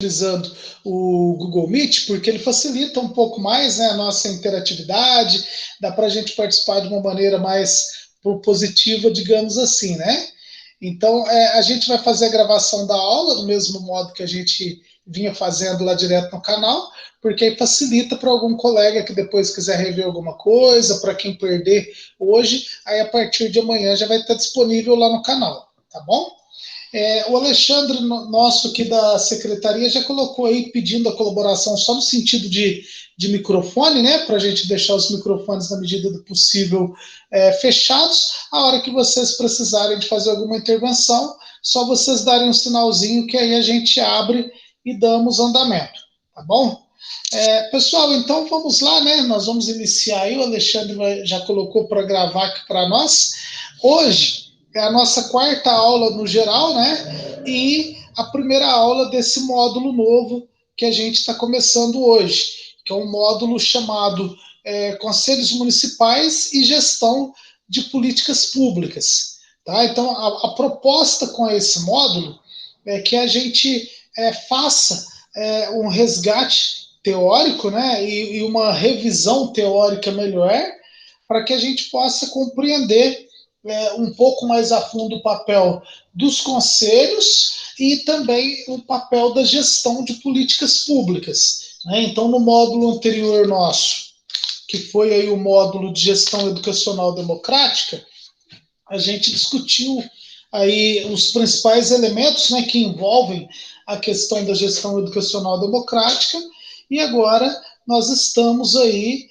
utilizando o Google Meet, porque ele facilita um pouco mais, né, a nossa interatividade, dá para a gente participar de uma maneira mais positiva, digamos assim, né? Então, a gente vai fazer a gravação da aula do mesmo modo que a gente vinha fazendo lá direto no canal, porque aí facilita para algum colega que depois quiser rever alguma coisa, para quem perder hoje, aí a partir de amanhã já vai estar disponível lá no canal, tá bom? O Alexandre, nosso aqui da secretaria, já colocou aí pedindo a colaboração só no sentido de microfone, né? Para a gente deixar os microfones, na medida do possível, fechados. A hora que vocês precisarem de fazer alguma intervenção, só vocês darem um sinalzinho que aí a gente abre e damos andamento, tá bom? Pessoal, então vamos lá, né? Nós vamos iniciar aí. O Alexandre já colocou para gravar aqui para nós. Hoje é a nossa quarta aula no geral, né? E a primeira aula desse módulo novo que a gente está começando hoje, que é um módulo chamado Conselhos Municipais e Gestão de Políticas Públicas. Tá? Então, a proposta com esse módulo é que a gente faça um resgate teórico, né? E uma revisão teórica melhor, para que a gente possa compreender um pouco mais a fundo o papel dos conselhos e também o papel da gestão de políticas públicas, né? Então, no módulo anterior nosso, que foi aí o módulo de gestão educacional democrática, a gente discutiu aí os principais elementos, né, que envolvem a questão da gestão educacional democrática, e agora nós estamos aí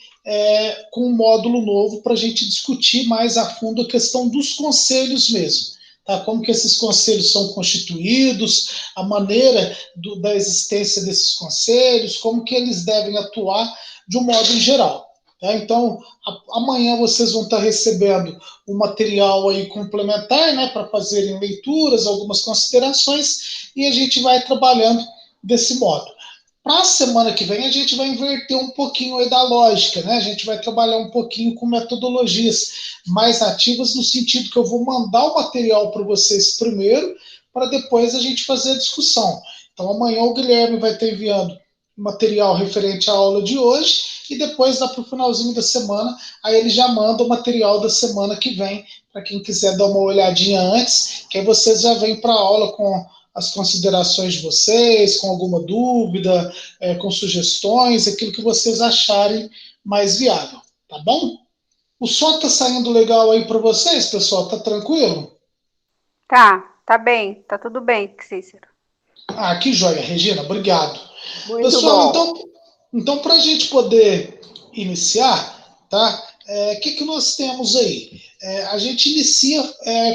com um módulo novo para a gente discutir mais a fundo a questão dos conselhos mesmo. Tá? Como que esses conselhos são constituídos, a maneira da existência desses conselhos, como que eles devem atuar de um modo geral. Tá? Então, amanhã vocês vão estar recebendo um material aí complementar, né, para fazerem leituras, algumas considerações, e a gente vai trabalhando desse modo. Para a semana que vem, a gente vai inverter um pouquinho aí da lógica, né? A gente vai trabalhar um pouquinho com metodologias mais ativas, no sentido que eu vou mandar o material para vocês primeiro, para depois a gente fazer a discussão. Então, amanhã o Guilherme vai estar enviando material referente à aula de hoje, e depois, lá para o finalzinho da semana, aí ele já manda o material da semana que vem, para quem quiser dar uma olhadinha antes, que aí vocês já vêm para a aula com as considerações de vocês, com alguma dúvida, com sugestões, aquilo que vocês acharem mais viável, tá bom? O som está saindo legal aí para vocês, pessoal? Tá tranquilo? Tá bem, tá tudo bem, Cícero. Que joia, Regina, obrigado. Muito Pessoal, bom. então para a gente poder iniciar, tá? Que nós temos aí? A gente inicia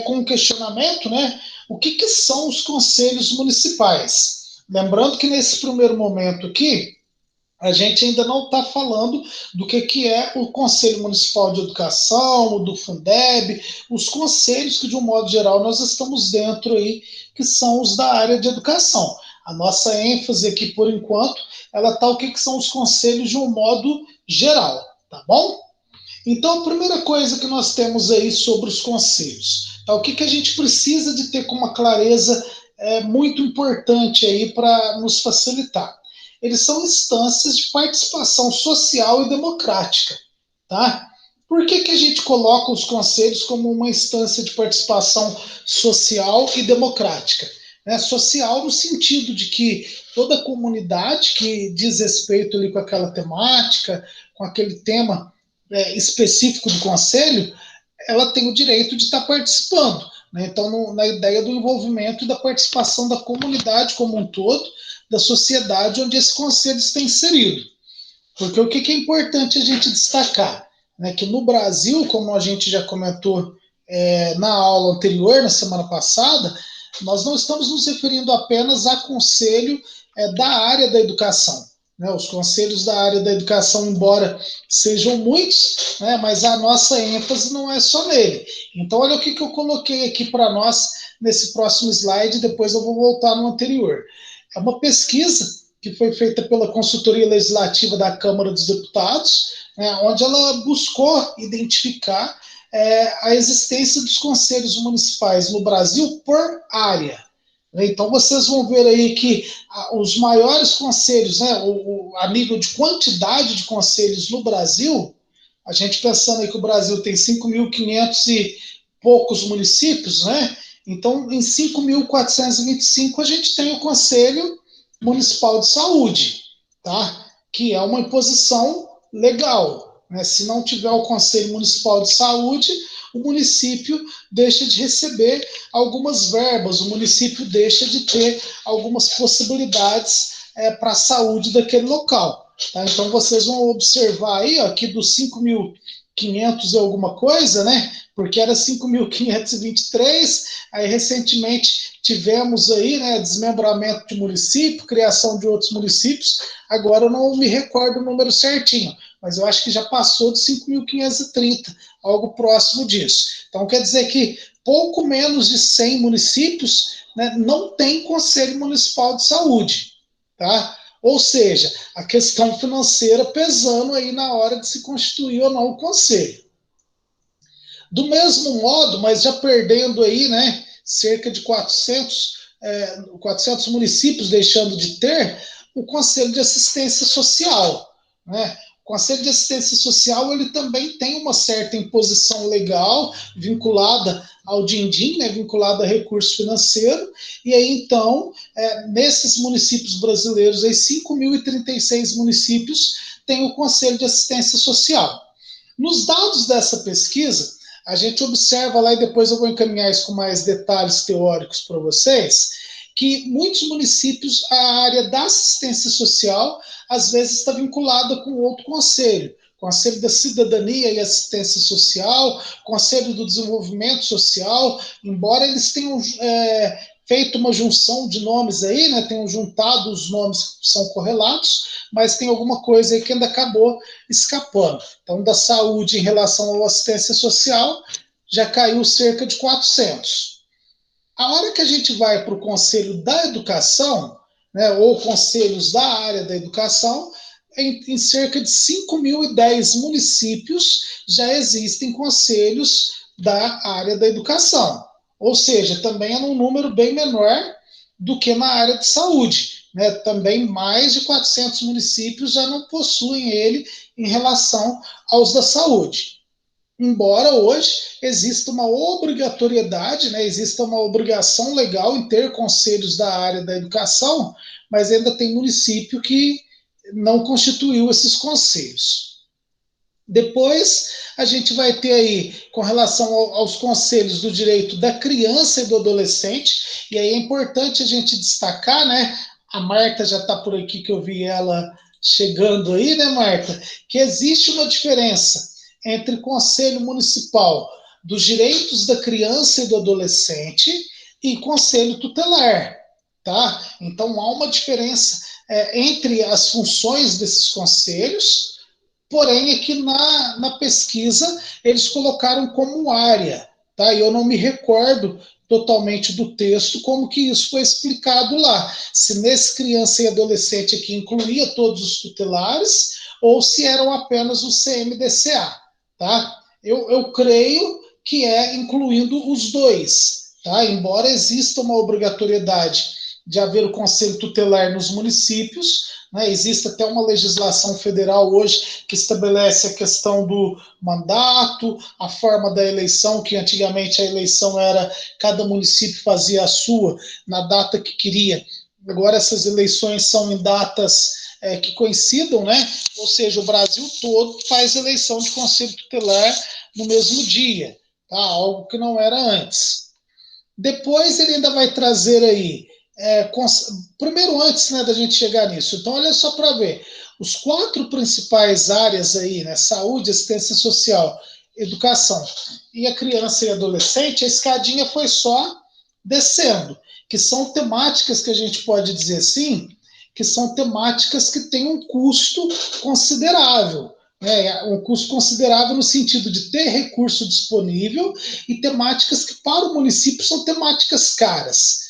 com um questionamento, né? O que são os conselhos municipais? Lembrando que nesse primeiro momento aqui, a gente ainda não está falando do que é o Conselho Municipal de Educação, o do Fundeb, os conselhos que, de um modo geral, nós estamos dentro aí, que são os da área de educação. A nossa ênfase aqui, por enquanto, ela está o que são os conselhos de um modo geral, tá bom? Então, a primeira coisa que nós temos aí sobre os conselhos, tá? O que a gente precisa de ter com uma clareza muito importante aí para nos facilitar. Eles são instâncias de participação social e democrática, tá? Por que a gente coloca os conselhos como uma instância de participação social e democrática? Social no sentido de que toda comunidade que diz respeito ali com aquela temática, com aquele tema específico do conselho, ela tem o direito de estar participando. Né? Então, na ideia do envolvimento e da participação da comunidade como um todo, da sociedade onde esse conselho está inserido. Porque o que é importante a gente destacar? Né? Que no Brasil, como a gente já comentou na aula anterior, na semana passada, nós não estamos nos referindo apenas a conselho da área da educação. Né? Os conselhos da área da educação, embora sejam muitos, né? Mas a nossa ênfase não é só nele. Então, olha o que eu coloquei aqui para nós nesse próximo slide, depois eu vou voltar no anterior. É uma pesquisa que foi feita pela Consultoria Legislativa da Câmara dos Deputados, né, onde ela buscou identificar a existência dos conselhos municipais no Brasil por área. Então, vocês vão ver aí que os maiores conselhos, né, a nível de quantidade de conselhos no Brasil, a gente pensando aí que o Brasil tem 5.500 e poucos municípios, né? Então, em 5.425 a gente tem o Conselho Municipal de Saúde, tá? Que é uma imposição legal, né? Se não tiver o Conselho Municipal de Saúde, o município deixa de receber algumas verbas, o município deixa de ter algumas possibilidades para a saúde daquele local. Tá? Então vocês vão observar aí ó, que dos 5.500 e alguma coisa, né? Porque era 5.523, aí recentemente tivemos aí, né, desmembramento de município, criação de outros municípios, agora eu não me recordo o número certinho, mas eu acho que já passou de 5.530, algo próximo disso. Então quer dizer que pouco menos de 100 municípios, né, não tem Conselho Municipal de Saúde, tá? Ou seja, a questão financeira pesando aí na hora de se constituir ou não o conselho. Do mesmo modo, mas já perdendo aí, né, cerca de 400 municípios deixando de ter o Conselho de Assistência Social, né? O Conselho de Assistência Social ele também tem uma certa imposição legal vinculada ao din-din, né, vinculada a recurso financeiro, e aí então, nesses municípios brasileiros, aí 5.036 municípios têm o Conselho de Assistência Social. Nos dados dessa pesquisa, a gente observa lá, e depois eu vou encaminhar isso com mais detalhes teóricos para vocês, que muitos municípios, a área da assistência social, às vezes está vinculada com outro conselho. Conselho da Cidadania e Assistência Social, Conselho do Desenvolvimento Social, embora eles tenham feito uma junção de nomes aí, né, tenham juntado os nomes que são correlatos, mas tem alguma coisa aí que ainda acabou escapando. Então, da saúde em relação à assistência social, já caiu cerca de 400. A hora que a gente vai para o Conselho da Educação, né, ou conselhos da área da educação, em cerca de 5.010 municípios já existem conselhos da área da educação. Ou seja, também é um número bem menor do que na área de saúde. Né? Também mais de 400 municípios já não possuem ele em relação aos da saúde. Embora hoje exista uma obrigatoriedade, né, exista uma obrigação legal em ter conselhos da área da educação, mas ainda tem município que não constituiu esses conselhos. Depois a gente vai ter aí, com relação aos conselhos do direito da criança e do adolescente, e aí é importante a gente destacar, né? A Marta já está por aqui, que eu vi ela chegando aí, né, Marta? Que existe uma diferença entre Conselho Municipal dos Direitos da Criança e do Adolescente e Conselho Tutelar, tá? Então há uma diferença entre as funções desses conselhos, porém aqui na pesquisa eles colocaram como área, tá? E eu não me recordo totalmente do texto como que isso foi explicado lá. Se nesse criança e adolescente aqui incluía todos os tutelares ou se eram apenas o CMDCA, tá? Eu creio que é incluindo os dois, tá? Embora exista uma obrigatoriedade de haver o conselho tutelar nos municípios, né? Existe até uma legislação federal hoje que estabelece a questão do mandato, a forma da eleição, que antigamente a eleição era cada município fazia a sua na data que queria. Agora essas eleições são em datas que coincidam, né? Ou seja, o Brasil todo faz eleição de conselho tutelar no mesmo dia, tá? Algo que não era antes. Depois ele ainda vai trazer aí, primeiro antes, né, da gente chegar nisso. Então olha só para ver, os 4 principais áreas aí, né? Saúde, assistência social, educação e a criança e adolescente, a escadinha foi só descendo, que são temáticas que a gente pode dizer assim, que são temáticas que têm um custo considerável. Um custo considerável no sentido de ter recurso disponível e temáticas que para o município são temáticas caras.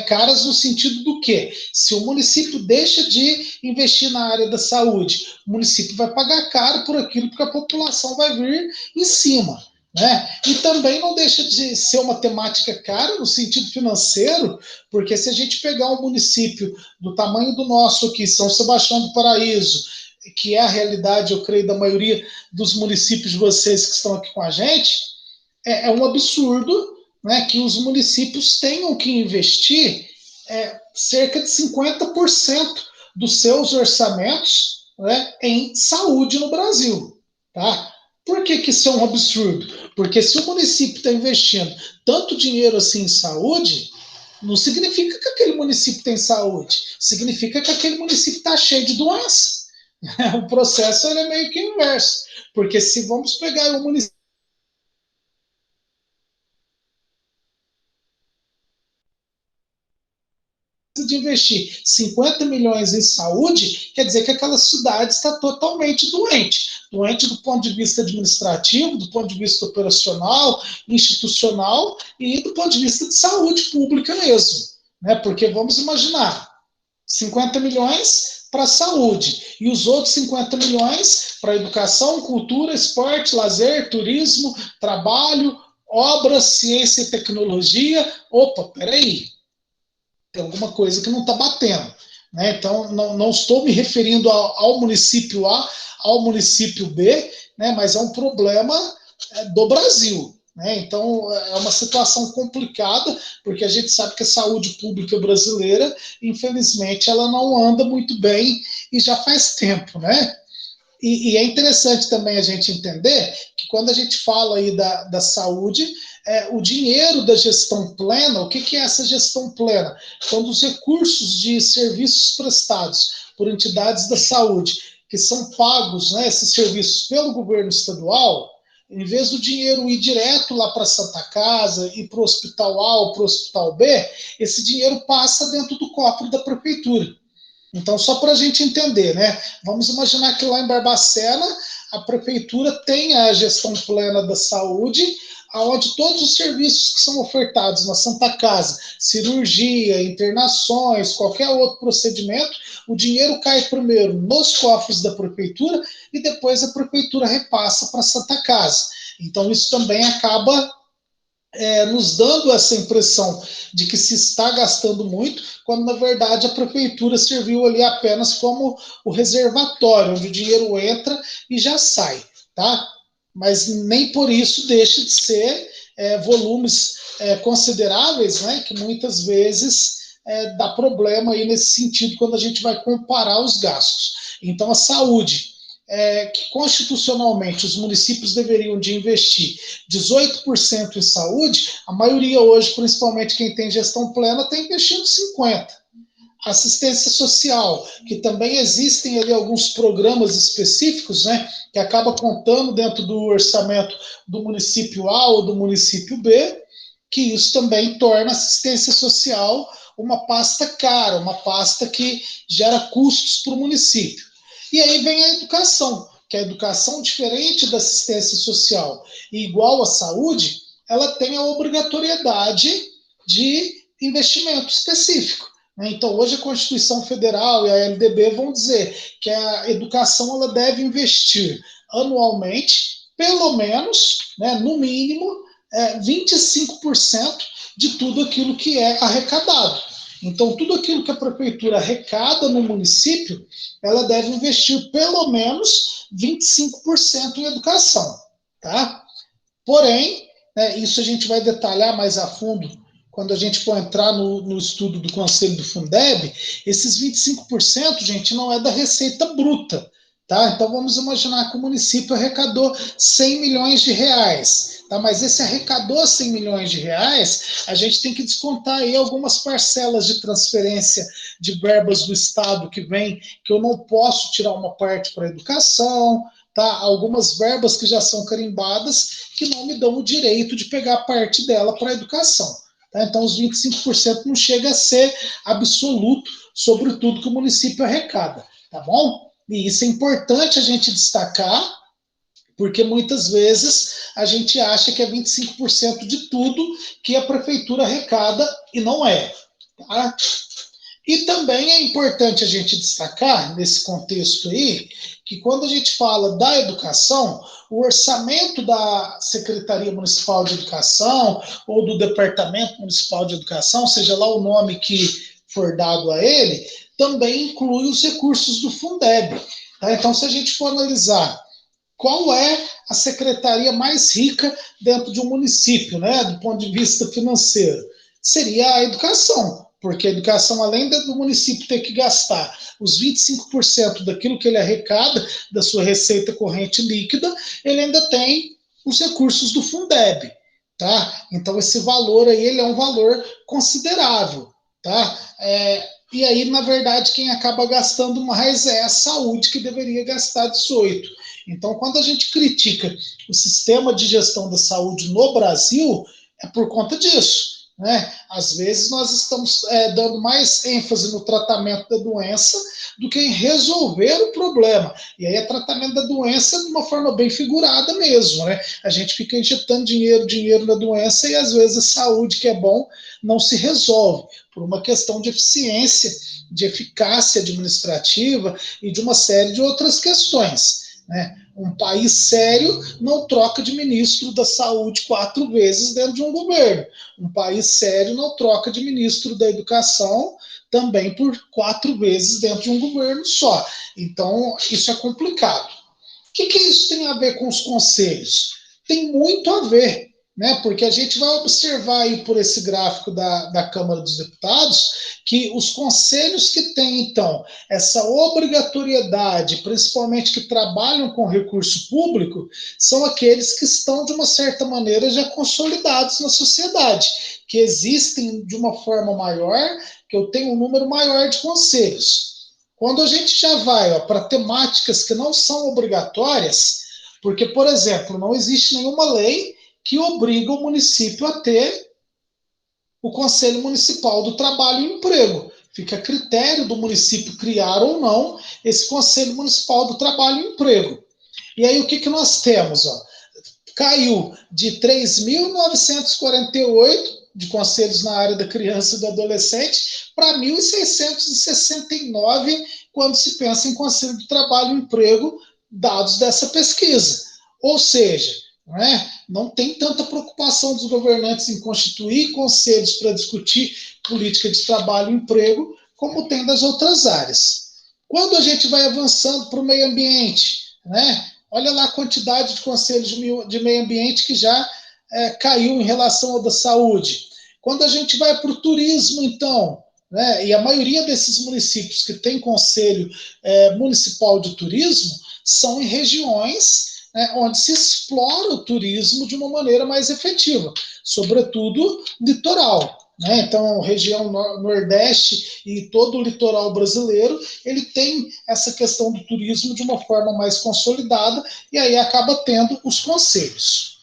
Caras no sentido do quê? Se o município deixa de investir na área da saúde, o município vai pagar caro por aquilo, porque a população vai vir em cima. né? E também não deixa de ser uma temática cara no sentido financeiro, porque se a gente pegar um município do tamanho do nosso aqui, São Sebastião do Paraíso, que é a realidade, eu creio, da maioria dos municípios de vocês que estão aqui com a gente, é um absurdo, né, que os municípios tenham que investir cerca de 50% dos seus orçamentos, né, em saúde no Brasil. Tá? Por que isso é um absurdo? Porque se o município está investindo tanto dinheiro assim em saúde, não significa que aquele município tem saúde, significa que aquele município está cheio de doença. O processo é meio que inverso, porque se vamos pegar um município de investir 50 milhões em saúde, quer dizer que aquela cidade está totalmente doente. Doente do ponto de vista administrativo, do ponto de vista operacional, institucional e do ponto de vista de saúde pública mesmo. Né? Porque vamos imaginar, 50 milhões para a saúde e os outros 50 milhões para educação, cultura, esporte, lazer, turismo, trabalho, obras, ciência e tecnologia. Opa, peraí, tem alguma coisa que não está batendo. Né? Então, não estou me referindo ao município A, ao município B, né? Mas é um problema do Brasil. Né? Então, é uma situação complicada, porque a gente sabe que a saúde pública brasileira, infelizmente, ela não anda muito bem e já faz tempo. Né? E é interessante também a gente entender que quando a gente fala aí da saúde, o dinheiro da gestão plena, o que é essa gestão plena? Quando os recursos de serviços prestados por entidades da saúde, que são pagos, né, esses serviços pelo governo estadual, em vez do dinheiro ir direto lá para a Santa Casa, ir para o hospital A ou para o hospital B, esse dinheiro passa dentro do cofre da prefeitura. Então, só para a gente entender, né? Vamos imaginar que lá em Barbacena a prefeitura tem a gestão plena da saúde, onde todos os serviços que são ofertados na Santa Casa, cirurgia, internações, qualquer outro procedimento, o dinheiro cai primeiro nos cofres da prefeitura e depois a prefeitura repassa para a Santa Casa. Então, isso também acaba nos dando essa impressão de que se está gastando muito, quando na verdade a prefeitura serviu ali apenas como o reservatório, onde o dinheiro entra e já sai, tá? Mas nem por isso deixa de ser volumes consideráveis, né? Que muitas vezes dá problema aí nesse sentido quando a gente vai comparar os gastos. Então a saúde, que constitucionalmente os municípios deveriam de investir 18% em saúde, a maioria hoje, principalmente quem tem gestão plena, está investindo 50%. Assistência social, que também existem ali alguns programas específicos, né, que acaba contando dentro do orçamento do município A ou do município B, que isso também torna a assistência social uma pasta cara, uma pasta que gera custos para o município. E aí vem a educação, que a educação, diferente da assistência social e igual à saúde, ela tem a obrigatoriedade de investimento específico. Então, hoje a Constituição Federal e a LDB vão dizer que a educação ela deve investir anualmente, pelo menos, né, no mínimo, 25% de tudo aquilo que é arrecadado. Então, tudo aquilo que a prefeitura arrecada no município, ela deve investir pelo menos 25% em educação. Tá? Porém, isso a gente vai detalhar mais a fundo quando a gente for entrar no estudo do Conselho do Fundeb. Esses 25%, gente, não é da receita bruta. Tá? Então, vamos imaginar que o município arrecadou 100 milhões de reais. Tá? Mas esse arrecadou 100 milhões de reais, a gente tem que descontar aí algumas parcelas de transferência de verbas do Estado que vem, que eu não posso tirar uma parte para a educação, tá? Algumas verbas que já são carimbadas que não me dão o direito de pegar parte dela para a educação. Tá? Então, os 25% não chega a ser absoluto sobre tudo que o município arrecada. Tá bom? E isso é importante a gente destacar, porque muitas vezes a gente acha que é 25% de tudo que a prefeitura arrecada e não é. Tá? E também é importante a gente destacar, nesse contexto aí, que quando a gente fala da educação, o orçamento da Secretaria Municipal de Educação ou do Departamento Municipal de Educação, seja lá o nome que for dado a ele, também inclui os recursos do Fundeb. Tá? Então, se a gente for analisar qual é a secretaria mais rica dentro de um município, né, do ponto de vista financeiro, seria a educação, porque a educação, além do município ter que gastar os 25% daquilo que ele arrecada, da sua receita corrente líquida, ele ainda tem os recursos do Fundeb, tá? Então esse valor aí, ele é um valor considerável, tá? E aí, na verdade, quem acaba gastando mais é a saúde, que deveria gastar 18. Então, quando a gente critica o sistema de gestão da saúde no Brasil, é por conta disso. Né? Às vezes nós estamos dando mais ênfase no tratamento da doença do que em resolver o problema. E aí é tratamento da doença de uma forma bem figurada mesmo. Né? A gente fica injetando dinheiro na doença e às vezes a saúde, que é bom, não se resolve por uma questão de eficiência, de eficácia administrativa e de uma série de outras questões. Né? Um país sério não troca de ministro da saúde 4 vezes dentro de um governo. Um país sério não troca de ministro da educação também por 4 vezes dentro de um governo só. Então, isso é complicado. O que isso tem a ver com os conselhos? Tem muito a ver, né? Porque a gente vai observar aí por esse gráfico da Câmara dos Deputados que os conselhos que têm, então, essa obrigatoriedade, principalmente que trabalham com recurso público, são aqueles que estão, de uma certa maneira, já consolidados na sociedade, que existem de uma forma maior, que eu tenho um número maior de conselhos. Quando a gente já vai para temáticas que não são obrigatórias, porque, por exemplo, não existe nenhuma lei que obriga o município a ter o Conselho Municipal do Trabalho e Emprego. Fica a critério do município criar ou não esse Conselho Municipal do Trabalho e Emprego. E aí o que nós temos? Ó? Caiu de 3.948 de conselhos na área da criança e do adolescente para 1.669 quando se pensa em Conselho de Trabalho e Emprego, dados dessa pesquisa. Ou seja, não tem tanta preocupação dos governantes em constituir conselhos para discutir política de trabalho e emprego, como tem das outras áreas. Quando a gente vai avançando para o meio ambiente, olha lá a quantidade de conselhos de meio ambiente que já caiu em relação ao da saúde. Quando a gente vai para o turismo, então, e a maioria desses municípios que tem conselho municipal de turismo são em regiões onde se explora o turismo de uma maneira mais efetiva, sobretudo litoral. Então, a região Nordeste e todo o litoral brasileiro, ele tem essa questão do turismo de uma forma mais consolidada e aí acaba tendo os conselhos.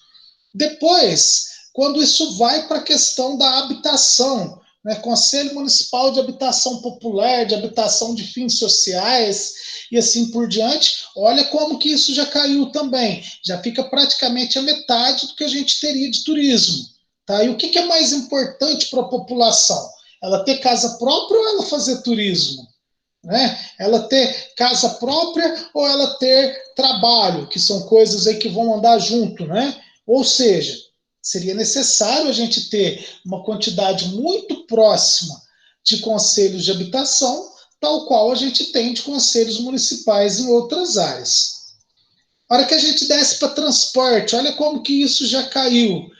Depois, quando isso vai para a questão da habitação, Conselho Municipal de Habitação Popular, de Habitação de Fins Sociais e assim por diante, olha como que isso já caiu também. Já fica praticamente a metade do que a gente teria de turismo. Tá? E o que é mais importante para a população? Ela ter casa própria ou ela fazer turismo? Ela ter casa própria ou ela ter trabalho, que são coisas aí que vão andar junto, Ou seja, seria necessário a gente ter uma quantidade muito próxima de conselhos de habitação, tal qual a gente tem de conselhos municipais em outras áreas. A hora que a gente desce para transporte, olha como que isso já caiu.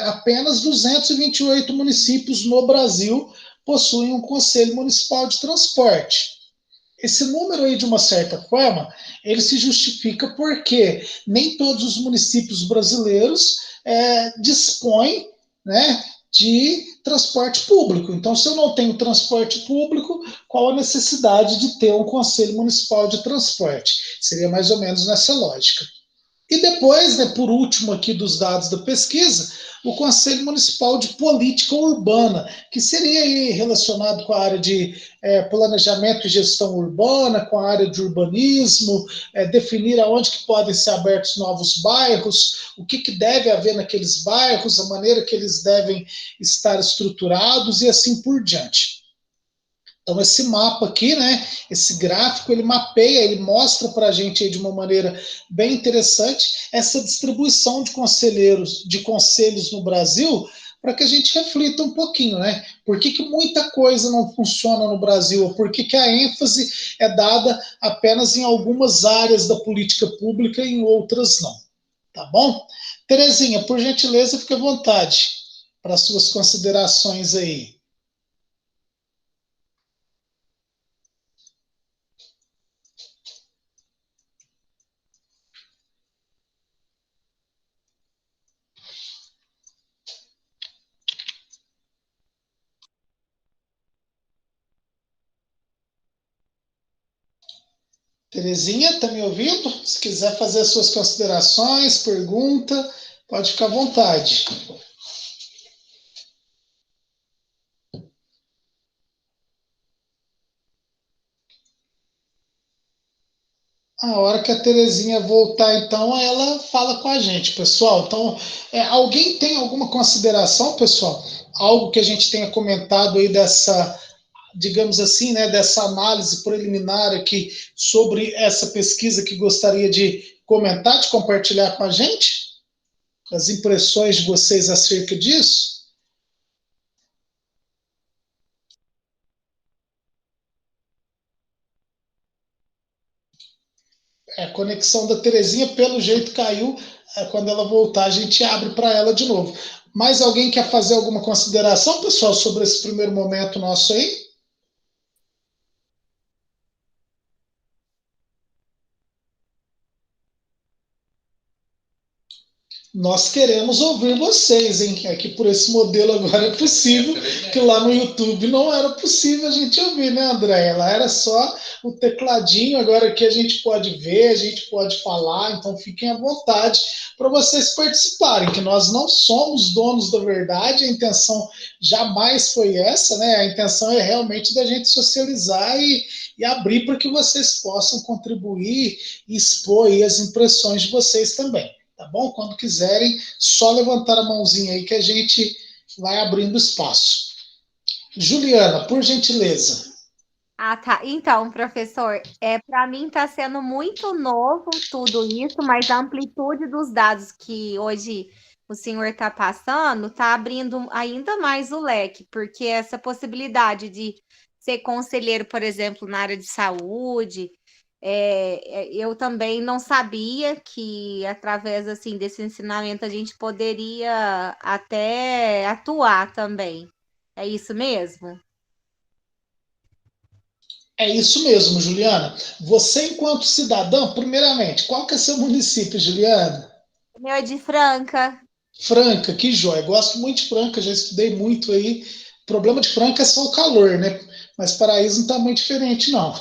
Apenas 228 municípios no Brasil possuem um conselho municipal de transporte. Esse número aí, de uma certa forma, ele se justifica porque nem todos os municípios brasileiros dispõem de transporte público. Então, se eu não tenho transporte público, qual a necessidade de ter um Conselho Municipal de Transporte? Seria mais ou menos nessa lógica. E depois, por último aqui dos dados da pesquisa, o Conselho Municipal de Política Urbana, que seria aí relacionado com a área de planejamento e gestão urbana, com a área de urbanismo, definir aonde que podem ser abertos novos bairros, o que deve haver naqueles bairros, a maneira que eles devem estar estruturados e assim por diante. Então, esse mapa aqui, né, esse gráfico, ele mapeia, ele mostra para a gente aí de uma maneira bem interessante essa distribuição de conselhos no Brasil, para que a gente reflita um pouquinho, né? Por que muita coisa não funciona no Brasil? Ou por que a ênfase é dada apenas em algumas áreas da política pública e em outras não? Tá bom? Terezinha, por gentileza, fique à vontade para as suas considerações aí. Terezinha, está me ouvindo? Se quiser fazer as suas considerações, pergunta, pode ficar à vontade. A hora que a Terezinha voltar, então, ela fala com a gente, pessoal. Então, alguém tem alguma consideração, pessoal? Algo que a gente tenha comentado aí dessa, digamos assim, né, dessa análise preliminar aqui sobre essa pesquisa que gostaria de comentar, de compartilhar com a gente? As impressões de vocês acerca disso? A conexão da Terezinha, pelo jeito, caiu. Quando ela voltar, a gente abre para ela de novo. Mais alguém quer fazer alguma consideração, pessoal, sobre esse primeiro momento nosso aí? Nós queremos ouvir vocês, hein? É que por esse modelo agora é possível, que lá no YouTube não era possível a gente ouvir, né, André? Lá era só o tecladinho, agora aqui a gente pode ver, a gente pode falar, então fiquem à vontade para vocês participarem, que nós não somos donos da verdade, a intenção jamais foi essa, né? A intenção é realmente da gente socializar e abrir para que vocês possam contribuir e expor aí as impressões de vocês também. Tá bom? Quando quiserem, só levantar a mãozinha aí que a gente vai abrindo espaço. Juliana, por gentileza. Ah, tá. Então, professor, para mim está sendo muito novo tudo isso, mas a amplitude dos dados que hoje o senhor está passando está abrindo ainda mais o leque, porque essa possibilidade de ser conselheiro, por exemplo, na área de saúde, eu também não sabia que através assim desse ensinamento a gente poderia até atuar também. É isso mesmo? É isso mesmo, Juliana. Você, enquanto cidadã, primeiramente, qual que é seu município, Juliana? O meu é de Franca. Franca, que joia. Gosto muito de Franca, já estudei muito aí. O problema de Franca é só o calor, né? Mas Paraíso não está muito diferente, não.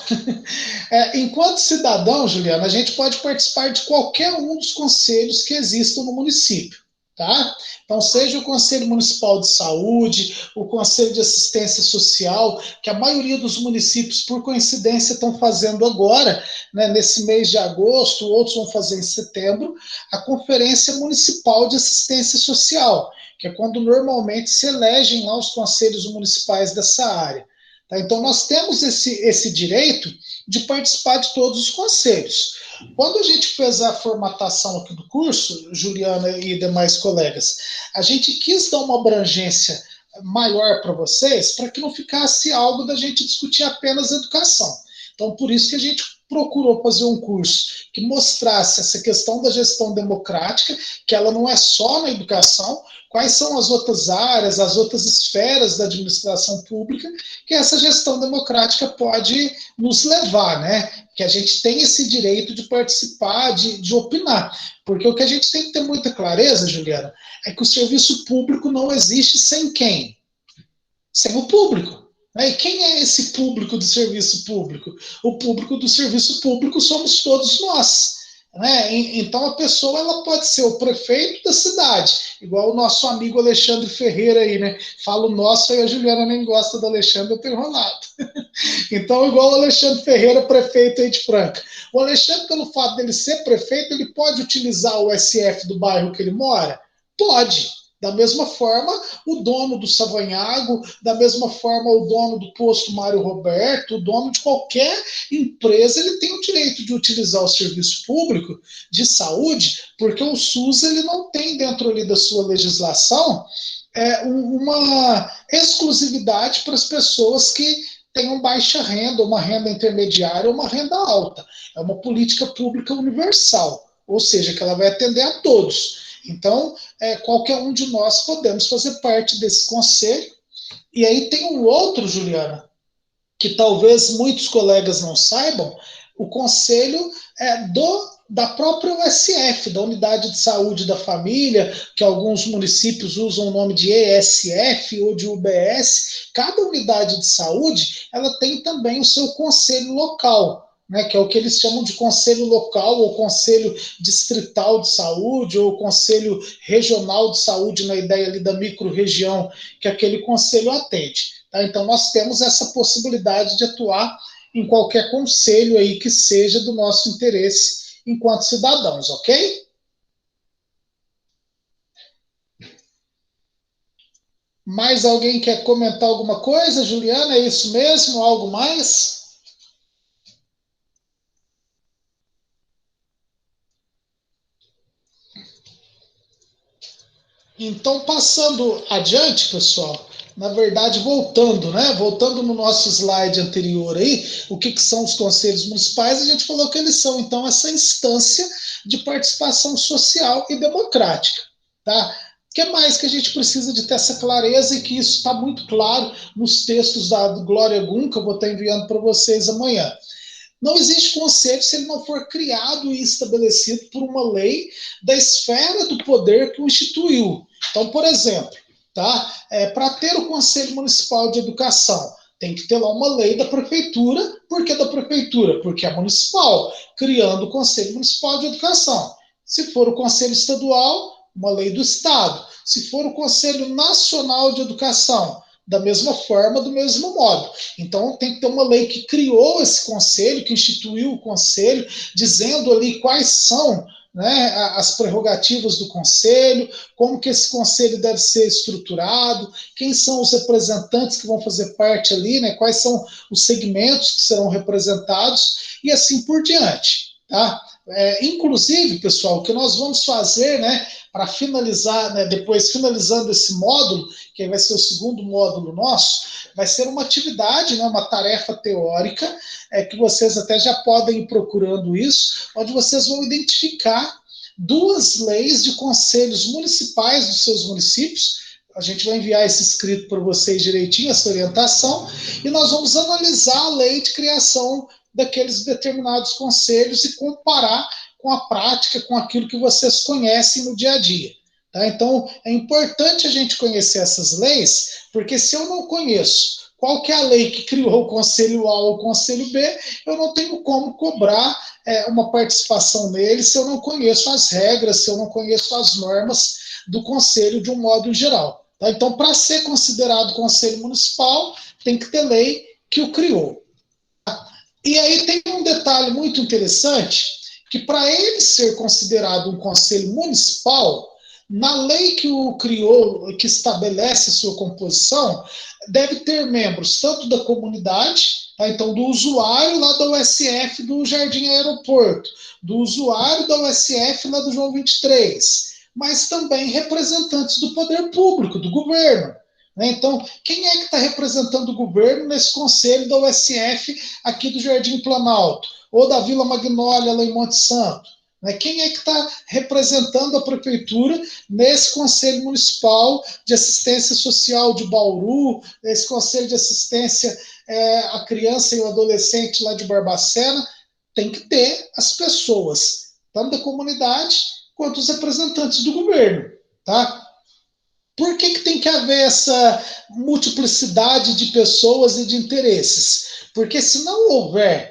Enquanto cidadão, Juliana, a gente pode participar de qualquer um dos conselhos que existam no município, tá? Então, seja o Conselho Municipal de Saúde, o Conselho de Assistência Social, que a maioria dos municípios, por coincidência, estão fazendo agora, né, nesse mês de agosto, outros vão fazer em setembro, a Conferência Municipal de Assistência Social, que é quando normalmente se elegem lá os conselhos municipais dessa área. Tá? Então, nós temos esse direito de participar de todos os conselhos. Quando a gente fez a formatação aqui do curso, Juliana e demais colegas, a gente quis dar uma abrangência maior para vocês, para que não ficasse algo da gente discutir apenas educação. Então, por isso que a gente procurou fazer um curso que mostrasse essa questão da gestão democrática, que ela não é só na educação, quais são as outras áreas, as outras esferas da administração pública que essa gestão democrática pode nos levar, né? Que a gente tem esse direito de participar, de opinar. Porque o que a gente tem que ter muita clareza, Juliana, é que o serviço público não existe sem quem? Sem o público. E quem é esse público do serviço público? O público do serviço público somos todos nós. Né? Então a pessoa ela pode ser o prefeito da cidade, igual o nosso amigo Alexandre Ferreira aí, né? Falo nosso e a Juliana nem gosta do Alexandre, eu tenho enrolado. Então, igual o Alexandre Ferreira, prefeito aí de Franca. O Alexandre, pelo fato dele ser prefeito, ele pode utilizar o SF do bairro que ele mora? Pode. Da mesma forma, o dono do Savanhago, da mesma forma, o dono do posto Mário Roberto, o dono de qualquer empresa, ele tem o direito de utilizar o serviço público de saúde, porque o SUS ele não tem dentro ali da sua legislação uma exclusividade para as pessoas que tenham baixa renda, uma renda intermediária ou uma renda alta. É uma política pública universal, ou seja, que ela vai atender a todos. Então, qualquer um de nós podemos fazer parte desse conselho. E aí tem um outro, Juliana, que talvez muitos colegas não saibam, o conselho da própria USF, da Unidade de Saúde da Família, que alguns municípios usam o nome de ESF ou de UBS. Cada unidade de saúde ela tem também o seu conselho local, né, que é o que eles chamam de conselho local, ou conselho distrital de saúde, ou conselho regional de saúde, na ideia ali da micro-região que aquele conselho atende. Tá? Então, nós temos essa possibilidade de atuar em qualquer conselho aí que seja do nosso interesse enquanto cidadãos, ok? Mais alguém quer comentar alguma coisa, Juliana? É isso mesmo? Algo mais? Então, passando adiante, pessoal, na verdade, voltando, né? Voltando no nosso slide anterior aí, o que são os conselhos municipais, a gente falou que eles são, então, essa instância de participação social e democrática, tá? O que mais que a gente precisa de ter essa clareza e que isso está muito claro nos textos da Glória Gum, que eu vou estar enviando para vocês amanhã. Não existe conselho se ele não for criado e estabelecido por uma lei da esfera do poder que o instituiu. Então, por exemplo, tá? Para ter o Conselho Municipal de Educação, tem que ter lá uma lei da prefeitura. Por que da prefeitura? Porque é municipal, criando o Conselho Municipal de Educação. Se for o Conselho Estadual, uma lei do Estado. Se for o Conselho Nacional de Educação, da mesma forma, do mesmo modo. Então, tem que ter uma lei que criou esse conselho, que instituiu o conselho, dizendo ali quais são, né, as prerrogativas do conselho, como que esse conselho deve ser estruturado, quem são os representantes que vão fazer parte ali, né, quais são os segmentos que serão representados, e assim por diante. Tá? Inclusive, pessoal, o que nós vamos fazer, né, para finalizar, né, depois finalizando esse módulo, que vai ser o segundo módulo nosso, vai ser uma atividade, né, uma tarefa teórica, que vocês até já podem ir procurando isso, onde vocês vão identificar duas leis de conselhos municipais dos seus municípios. A gente vai enviar esse escrito para vocês direitinho, essa orientação, e nós vamos analisar a lei de criação daqueles determinados conselhos e comparar com a prática, com aquilo que vocês conhecem no dia a dia. Tá? Então, é importante a gente conhecer essas leis, porque se eu não conheço qual que é a lei que criou o Conselho A ou o Conselho B, eu não tenho como cobrar uma participação nele se eu não conheço as regras, se eu não conheço as normas do Conselho de um modo geral. Tá? Então, para ser considerado Conselho Municipal, tem que ter lei que o criou. E aí tem um detalhe muito interessante, que para ele ser considerado um conselho municipal, na lei que o criou, que estabelece sua composição, deve ter membros tanto da comunidade, tá? Então do usuário lá da USF do Jardim Aeroporto, do usuário da USF lá do João 23, mas também representantes do poder público, do governo. Então, quem é que está representando o governo nesse conselho da USF aqui do Jardim Planalto? Ou da Vila Magnólia, lá em Monte Santo? Quem é que está representando a prefeitura nesse Conselho Municipal de Assistência Social de Bauru, nesse Conselho de Assistência à Criança e ao Adolescente lá de Barbacena? Tem que ter as pessoas, tanto da comunidade quanto os representantes do governo, tá? Por que tem que haver essa multiplicidade de pessoas e de interesses? Porque se não houver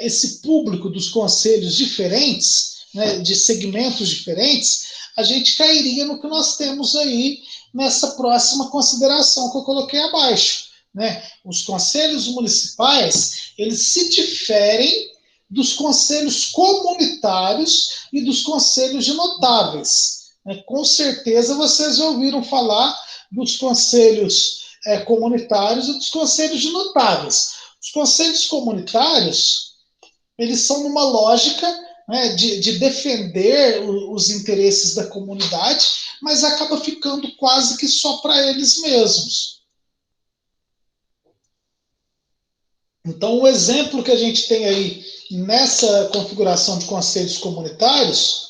esse público dos conselhos diferentes, né, de segmentos diferentes, a gente cairia no que nós temos aí nessa próxima consideração que eu coloquei abaixo. Né? Os conselhos municipais, eles se diferem dos conselhos comunitários e dos conselhos de notáveis. né? Com certeza vocês já ouviram falar dos conselhos comunitários e dos conselhos de notáveis. Os conselhos comunitários, eles são numa lógica, né, de defender os interesses da comunidade, mas acaba ficando quase que só para eles mesmos. Então, o exemplo que a gente tem aí nessa configuração de conselhos comunitários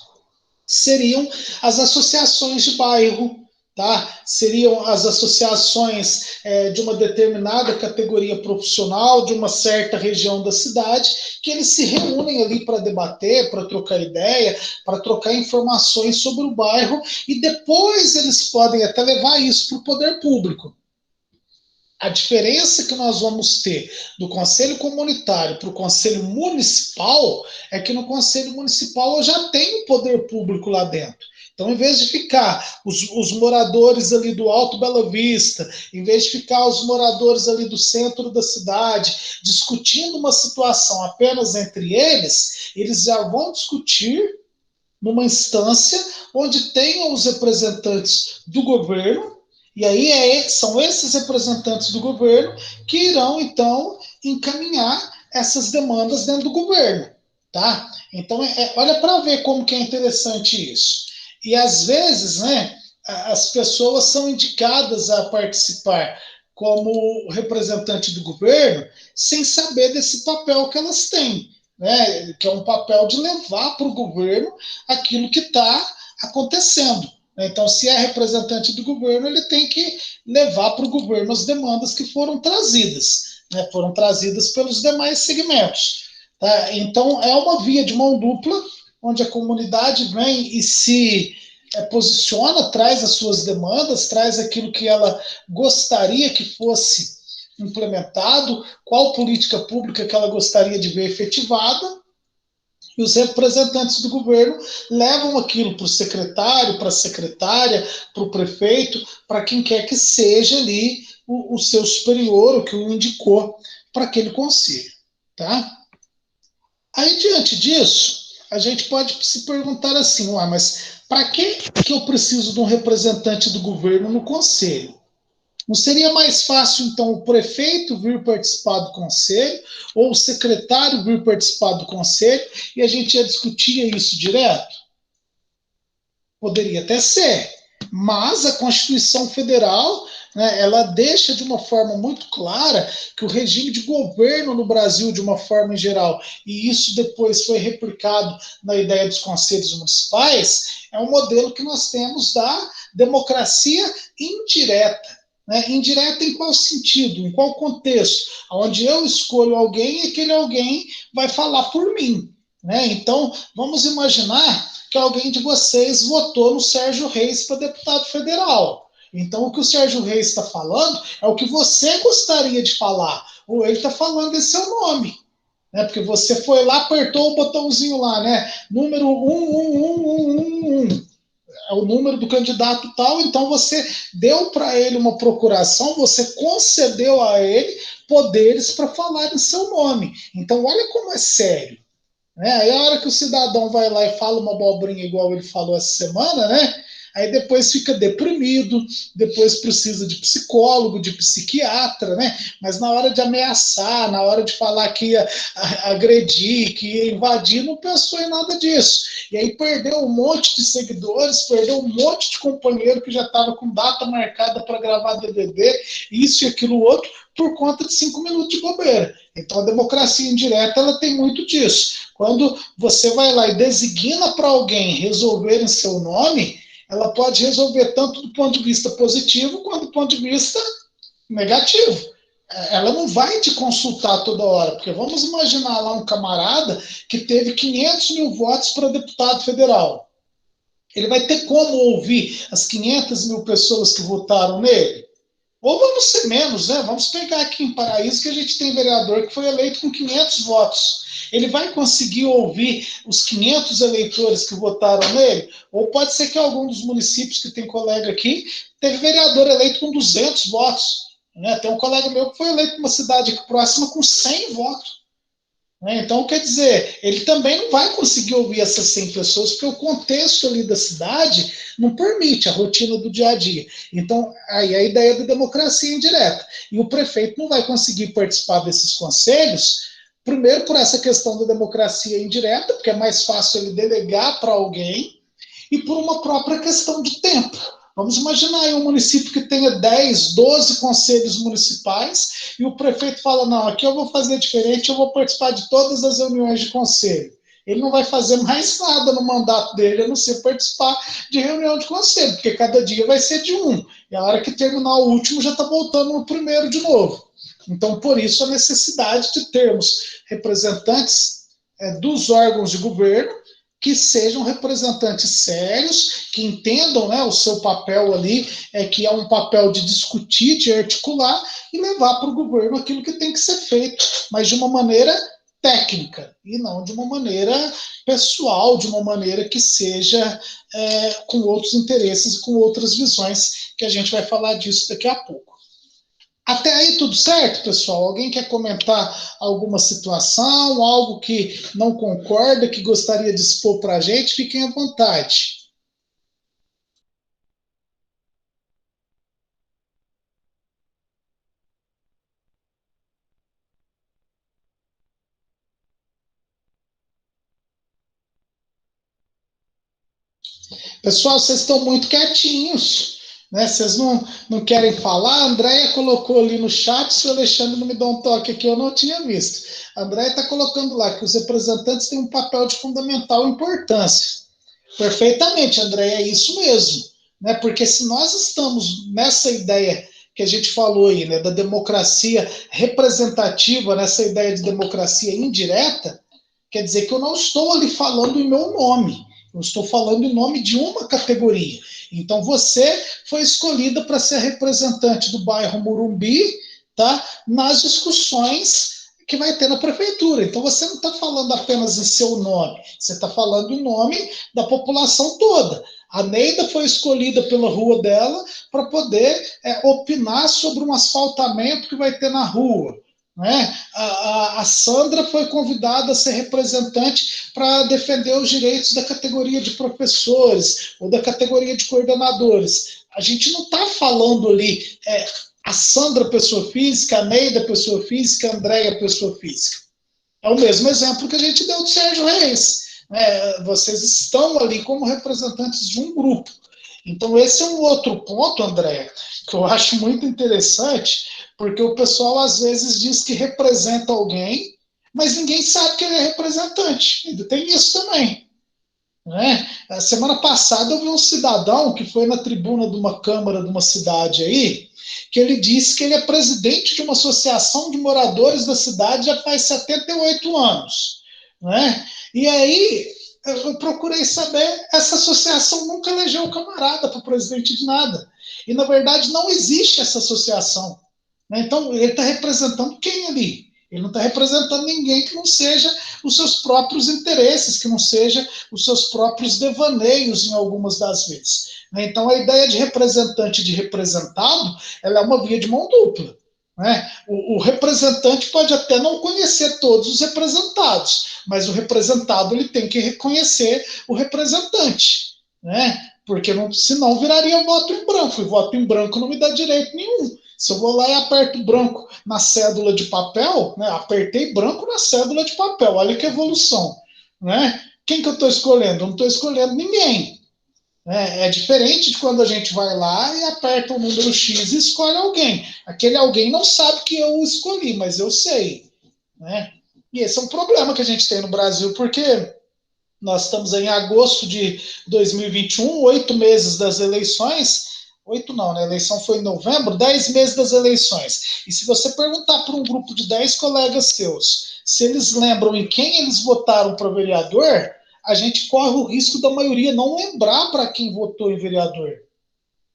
seriam as associações de bairro, tá? Seriam as associações de uma determinada categoria profissional, de uma certa região da cidade, que eles se reúnem ali para debater, para trocar ideia, para trocar informações sobre o bairro, e depois eles podem até levar isso para o poder público. A diferença que nós vamos ter do Conselho Comunitário para o Conselho Municipal é que no Conselho Municipal eu já tenho poder público lá dentro. Então, em vez de ficar os moradores ali do Alto Bela Vista, em vez de ficar os moradores ali do centro da cidade discutindo uma situação apenas entre eles já vão discutir numa instância onde tenham os representantes do governo. E aí são esses representantes do governo que irão, então, encaminhar essas demandas dentro do governo. Tá? Então, olha para ver como que é interessante isso. E, às vezes, né, as pessoas são indicadas a participar como representante do governo sem saber desse papel que elas têm, né, que é um papel de levar para o governo aquilo que está acontecendo. Então, se é representante do governo, ele tem que levar para o governo as demandas que foram trazidas, né? Foram trazidas pelos demais segmentos. Tá? Então, é uma via de mão dupla, onde a comunidade vem e se posiciona, traz as suas demandas, traz aquilo que ela gostaria que fosse implementado, qual política pública que ela gostaria de ver efetivada, e os representantes do governo levam aquilo para o secretário, para a secretária, para o prefeito, para quem quer que seja ali o seu superior, o que o indicou para aquele conselho. Tá? Aí, diante disso, a gente pode se perguntar assim, mas para que eu preciso de um representante do governo no conselho? Não seria mais fácil, então, o prefeito vir participar do conselho, ou o secretário vir participar do conselho, e a gente já discutia isso direto? Poderia até ser, mas a Constituição Federal, né, ela deixa de uma forma muito clara que o regime de governo no Brasil, de uma forma em geral, e isso depois foi replicado na ideia dos conselhos municipais, é um modelo que nós temos da democracia indireta. Né? Indireta em qual sentido, em qual contexto? Onde eu escolho alguém e aquele alguém vai falar por mim. Né? Então, vamos imaginar que alguém de vocês votou no Sérgio Reis para deputado federal. Então, o que o Sérgio Reis está falando é o que você gostaria de falar, ou ele está falando em seu nome. Né? Porque você foi lá, apertou o botãozinho lá, né? Número 11111. É o número do candidato tal, então você deu para ele uma procuração, você concedeu a ele poderes para falar em seu nome. Então, olha como é sério. Né? Aí a hora que o cidadão vai lá e fala uma abobrinha igual ele falou essa semana, né? Aí depois fica deprimido, depois precisa de psicólogo, de psiquiatra, né? Mas na hora de ameaçar, na hora de falar que ia agredir, que ia invadir, não pensou em nada disso. E aí perdeu um monte de seguidores, perdeu um monte de companheiro que já estava com data marcada para gravar DVD, isso e aquilo outro, por conta de 5 minutos de bobeira. Então a democracia indireta ela tem muito disso. Quando você vai lá e designa para alguém resolver em seu nome, ela pode resolver tanto do ponto de vista positivo quanto do ponto de vista negativo. Ela não vai te consultar toda hora, porque vamos imaginar lá um camarada que teve 500 mil votos para deputado federal. Ele vai ter como ouvir as 500 mil pessoas que votaram nele? Ou vamos ser menos, né? Vamos pegar aqui em Paraíso que a gente tem vereador que foi eleito com 500 votos. Ele vai conseguir ouvir os 500 eleitores que votaram nele? Ou pode ser que algum dos municípios que tem colega aqui teve vereador eleito com 200 votos. Né? Tem um colega meu que foi eleito numa cidade aqui próxima com 100 votos. Né? Então, quer dizer, ele também não vai conseguir ouvir essas 100 pessoas, porque o contexto ali da cidade não permite a rotina do dia a dia. Então, aí a ideia da democracia indireta. E o prefeito não vai conseguir participar desses conselhos, primeiro por essa questão da democracia indireta, porque é mais fácil ele delegar para alguém, e por uma própria questão de tempo. Vamos imaginar aí um município que tenha 10, 12 conselhos municipais e o prefeito fala, não, aqui eu vou fazer diferente, eu vou participar de todas as reuniões de conselho. Ele não vai fazer mais nada no mandato dele, a não ser participar de reunião de conselho, porque cada dia vai ser de um. E a hora que terminar o último, já está voltando no primeiro de novo. Então, por isso, a necessidade de termos representantes dos órgãos de governo que sejam representantes sérios, que entendam, né, o seu papel ali, que é um papel de discutir, de articular e levar para o governo aquilo que tem que ser feito, mas de uma maneira técnica e não de uma maneira pessoal, de uma maneira que seja com outros interesses e com outras visões, que a gente vai falar disso daqui a pouco. Até aí tudo certo, pessoal? Alguém quer comentar alguma situação, algo que não concorda, que gostaria de expor para a gente? Fiquem à vontade. Pessoal, vocês estão muito quietinhos, né? Vocês não querem falar? A Andréia colocou ali no chat, se o Alexandre não me dá um toque aqui, eu não tinha visto. A Andréia está colocando lá que os representantes têm um papel de fundamental importância. Perfeitamente, Andréia, é isso mesmo. Né? Porque se nós estamos nessa ideia que a gente falou aí, né, da democracia representativa, nessa ideia de democracia indireta, quer dizer que eu não estou ali falando em meu nome. Eu estou falando em nome de uma categoria. Então você foi escolhida para ser representante do bairro Morumbi, tá? Nas discussões que vai ter na prefeitura. Então você não está falando apenas em seu nome, você está falando em nome da população toda. A Neida foi escolhida pela rua dela para poder opinar sobre um asfaltamento que vai ter na rua. Né? A Sandra foi convidada a ser representante para defender os direitos da categoria de professores ou da categoria de coordenadores. A gente não está falando ali a Sandra, pessoa física, a Neida, pessoa física, a Andréia, pessoa física. É o mesmo exemplo que a gente deu do Sérgio Reis. Vocês estão ali como representantes de um grupo. Então, esse é um outro ponto, André, que eu acho muito interessante, porque o pessoal às vezes diz que representa alguém, mas ninguém sabe que ele é representante. Ainda tem isso também. Né? A semana passada eu vi um cidadão que foi na tribuna de uma Câmara de uma cidade aí, que ele disse que ele é presidente de uma associação de moradores da cidade já faz 78 anos. Né? E aí eu procurei saber, essa associação nunca elegeu o camarada para presidente de nada. E, na verdade, não existe essa associação. Né? Então, ele está representando quem ali? Ele não está representando ninguém que não seja os seus próprios interesses, que não seja os seus próprios devaneios, em algumas das vezes. Né? Então, a ideia de representante e de representado, ela é uma via de mão dupla. Né? O representante pode até não conhecer todos os representados, mas o representado ele tem que reconhecer o representante, né? Porque não, senão viraria voto em branco, e voto em branco não me dá direito nenhum. Se eu vou lá e aperto branco na cédula de papel, né? Apertei branco na cédula de papel, olha que evolução. Né? Quem que eu estou escolhendo? Eu não estou escolhendo ninguém. É diferente de quando a gente vai lá e aperta o número X e escolhe alguém. Aquele alguém não sabe que eu o escolhi, mas eu sei. Né? E esse é um problema que a gente tem no Brasil, porque nós estamos em agosto de 2021, 8 meses das eleições. 8 não, né? A eleição foi em novembro, 10 meses das eleições. E se você perguntar para um grupo de 10 colegas seus se eles lembram em quem eles votaram para vereador, a gente corre o risco da maioria não lembrar para quem votou em vereador.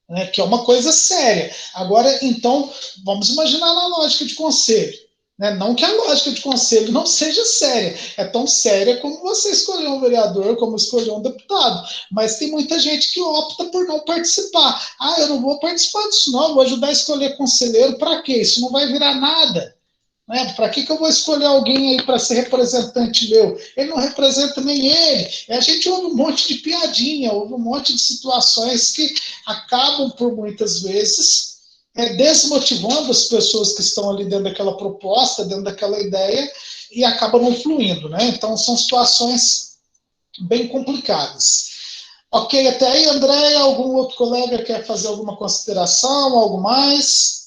Né? Que é uma coisa séria. Agora, então, vamos imaginar na lógica de conselho. Né? Não que a lógica de conselho não seja séria, é tão séria como você escolher um vereador, como escolher um deputado, mas tem muita gente que opta por não participar. Eu não vou participar disso não, vou ajudar a escolher conselheiro, para quê? Isso não vai virar nada. Né? Para que eu vou escolher alguém aí para ser representante meu? Ele não representa nem ele. A gente ouve um monte de piadinha, ouve um monte de situações que acabam, por muitas vezes, desmotivando as pessoas que estão ali dentro daquela proposta, dentro daquela ideia, e acabam não fluindo. Né? Então, são situações bem complicadas. Ok, até aí, André, algum outro colega quer fazer alguma consideração, algo mais?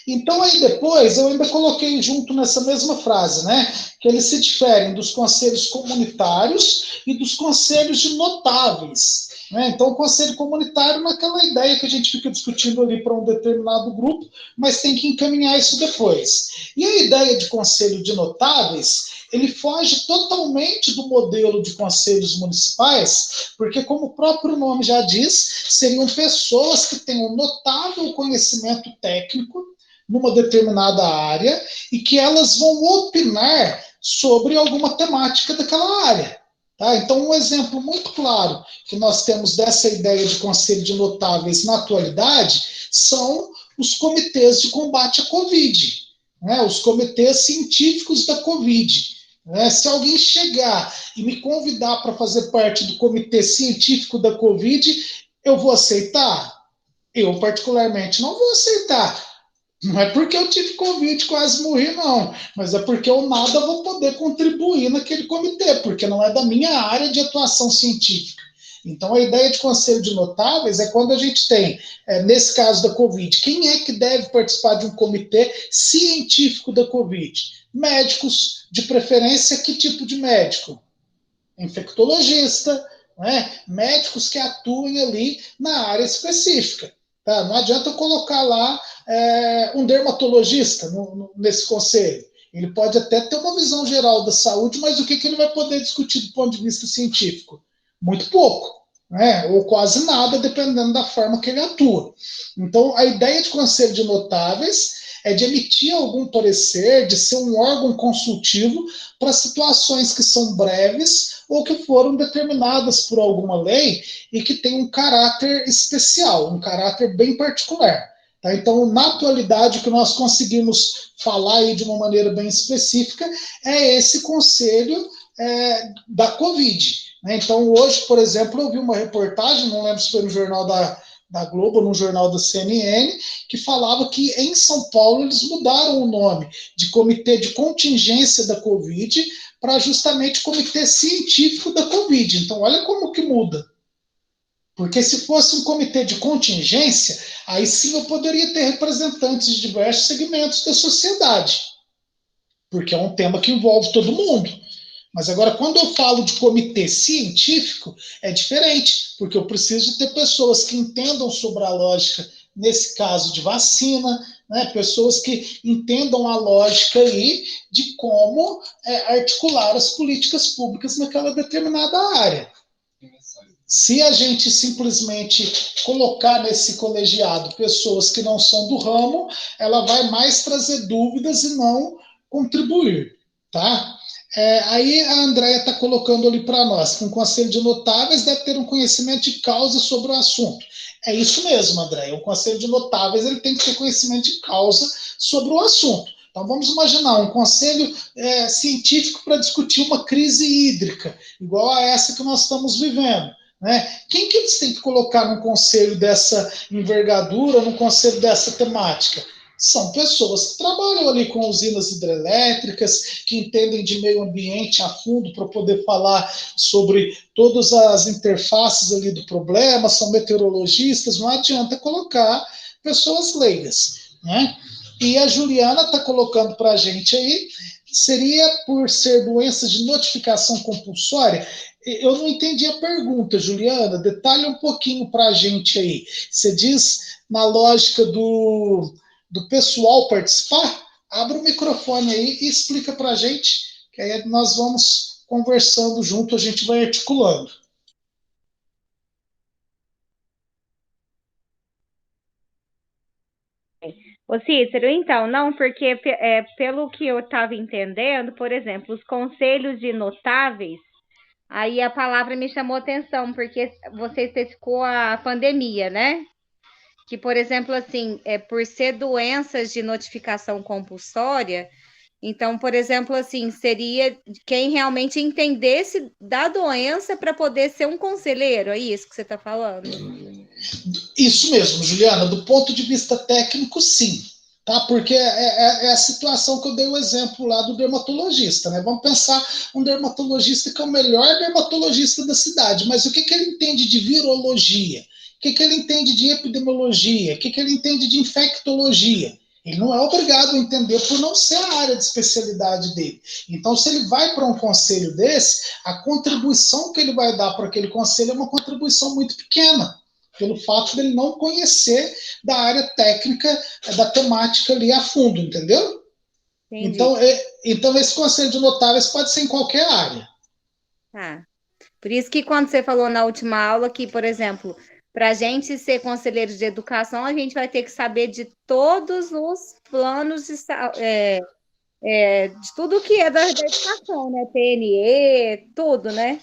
Então, aí depois, eu ainda coloquei junto nessa mesma frase, né? Que eles se diferem dos conselhos comunitários e dos conselhos de notáveis. Né? Então, o conselho comunitário não é aquela ideia que a gente fica discutindo ali para um determinado grupo, mas tem que encaminhar isso depois. E a ideia de conselho de notáveis, ele foge totalmente do modelo de conselhos municipais, porque, como o próprio nome já diz, seriam pessoas que têm um notável conhecimento técnico numa determinada área e que elas vão opinar sobre alguma temática daquela área. Tá? Então, um exemplo muito claro que nós temos dessa ideia de conselho de notáveis na atualidade são os comitês de combate à Covid, né? Os comitês científicos da Covid. Né? Se alguém chegar e me convidar para fazer parte do comitê científico da Covid, eu vou aceitar? Eu, particularmente, não vou aceitar. Não é porque eu tive Covid e quase morri, não. Mas é porque eu nada vou poder contribuir naquele comitê, porque não é da minha área de atuação científica. Então, a ideia de conselho de notáveis é quando a gente tem, nesse caso da Covid, quem é que deve participar de um comitê científico da Covid? Médicos, de preferência, que tipo de médico? Infectologista, né? Médicos que atuem ali na área específica. Tá? Não adianta eu colocar lá um dermatologista nesse conselho. Ele pode até ter uma visão geral da saúde, mas o que ele vai poder discutir do ponto de vista científico? Muito pouco. Né? Ou quase nada, dependendo da forma que ele atua. Então, a ideia de conselho de notáveis é de emitir algum parecer, de ser um órgão consultivo para situações que são breves ou que foram determinadas por alguma lei e que tem um caráter especial, um caráter bem particular. Tá? Então, na atualidade, o que nós conseguimos falar aí de uma maneira bem específica é esse conselho da Covid. Né? Então, hoje, por exemplo, eu vi uma reportagem, não lembro se foi no jornal da Globo, no jornal da CNN, que falava que em São Paulo eles mudaram o nome de Comitê de Contingência da Covid para justamente Comitê Científico da Covid. Então, olha como que muda. Porque se fosse um comitê de contingência, aí sim eu poderia ter representantes de diversos segmentos da sociedade, porque é um tema que envolve todo mundo. Mas agora, quando eu falo de comitê científico, é diferente, porque eu preciso de ter pessoas que entendam sobre a lógica, nesse caso de vacina, né? Pessoas que entendam a lógica aí de como articular as políticas públicas naquela determinada área. Se a gente simplesmente colocar nesse colegiado pessoas que não são do ramo, ela vai mais trazer dúvidas e não contribuir, tá? Aí a Andrea está colocando ali para nós que um conselho de notáveis deve ter um conhecimento de causa sobre o assunto. É isso mesmo, Andréia. Um conselho de notáveis ele tem que ter conhecimento de causa sobre o assunto. Então vamos imaginar um conselho científico para discutir uma crise hídrica, igual a essa que nós estamos vivendo. Né? Quem que eles têm que colocar num conselho dessa envergadura, num conselho dessa temática? São pessoas que trabalham ali com usinas hidrelétricas, que entendem de meio ambiente a fundo para poder falar sobre todas as interfaces ali do problema, são meteorologistas, não adianta colocar pessoas leigas. Né? E a Juliana está colocando para a gente aí, seria por ser doenças de notificação compulsória? Eu não entendi a pergunta, Juliana. Detalhe um pouquinho para a gente aí. Você diz na lógica do pessoal participar? Abre o microfone aí e explica para a gente, que aí nós vamos conversando junto, a gente vai articulando. Ô Cícero, então, não, porque pelo que eu estava entendendo, por exemplo, os conselhos de notáveis, aí a palavra me chamou atenção, porque você especificou a pandemia, né? Que, por exemplo, assim, por ser doenças de notificação compulsória, Então, por exemplo, assim, seria quem realmente entendesse da doença para poder ser um conselheiro, é isso que você está falando? Isso mesmo, Juliana, do ponto de vista técnico, sim. Tá? Porque é a situação que eu dei o exemplo lá do dermatologista. Né? Vamos pensar um dermatologista que é o melhor dermatologista da cidade, mas o que, que ele entende de virologia? O que, que ele entende de epidemiologia? O que, que ele entende de infectologia? Ele não é obrigado a entender por não ser a área de especialidade dele. Então, se ele vai para um conselho desse, a contribuição que ele vai dar para aquele conselho é uma contribuição muito pequena, pelo fato dele não conhecer da área técnica, da temática ali a fundo, entendeu? Entendi. Então esse conselho de notáveis pode ser em qualquer área. Tá. Por isso que quando você falou na última aula que, por exemplo, para a gente ser conselheiro de educação, a gente vai ter que saber de todos os planos de tudo que é da educação, né? PNE, tudo, né?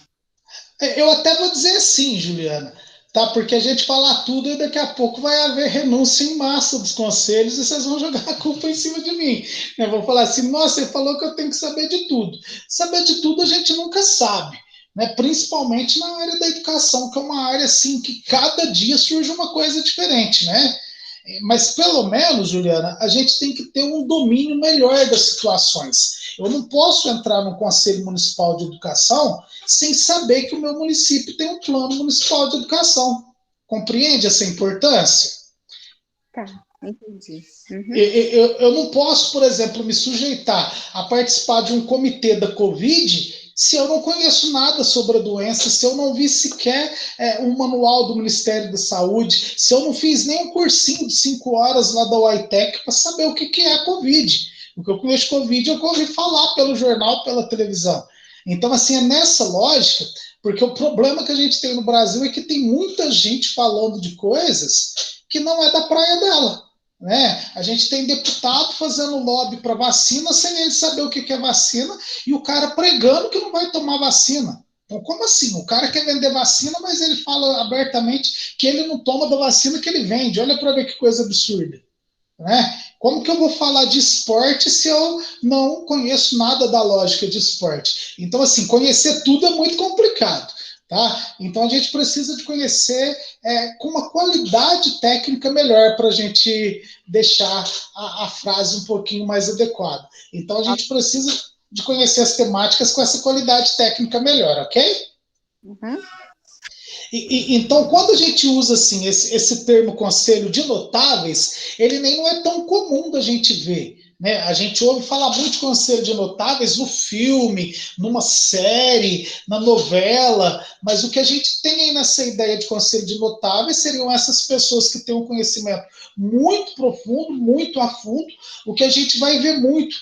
Eu até vou dizer assim, Juliana, tá? Porque a gente falar tudo e daqui a pouco vai haver renúncia em massa dos conselhos e vocês vão jogar a culpa em cima de mim. Né? Vão falar assim, nossa, você falou que eu tenho que saber de tudo. Saber de tudo a gente nunca sabe. Né? Principalmente na área da educação, que é uma área assim que cada dia surge uma coisa diferente, né? Mas pelo menos, Juliana, a gente tem que ter um domínio melhor das situações. Eu não posso entrar no Conselho Municipal de Educação sem saber que o meu município tem um plano municipal de educação. Compreende essa importância? Tá, entendi. Uhum. Eu não posso, por exemplo, me sujeitar a participar de um comitê da Covid se eu não conheço nada sobre a doença, se eu não vi sequer um manual do Ministério da Saúde, se eu não fiz nem um cursinho de 5 horas lá da UITEC para saber o que é a Covid. O que eu conheço de Covid eu ouvi falar pelo jornal, pela televisão. Então, assim, é nessa lógica, porque o problema que a gente tem no Brasil é que tem muita gente falando de coisas que não é da praia dela. Né? A gente tem deputado fazendo lobby para vacina sem ele saber o que é vacina e o cara pregando que não vai tomar vacina. Então, como assim? O cara quer vender vacina, mas ele fala abertamente que ele não toma da vacina que ele vende. Olha para ver que coisa absurda. Né? Como que eu vou falar de esporte se eu não conheço nada da lógica de esporte? Então, assim, conhecer tudo é muito complicado. Tá? Então a gente precisa de conhecer com uma qualidade técnica melhor para a gente deixar a frase um pouquinho mais adequada. Então a gente precisa de conhecer as temáticas com essa qualidade técnica melhor, ok? Uhum. Então, quando a gente usa assim esse termo conselho de notáveis, ele nem não é tão comum da gente ver. Né? A gente ouve falar muito de conselho de notáveis no filme, numa série, na novela, mas o que a gente tem aí nessa ideia de conselho de notáveis seriam essas pessoas que têm um conhecimento muito profundo, muito a fundo, o que a gente vai ver muito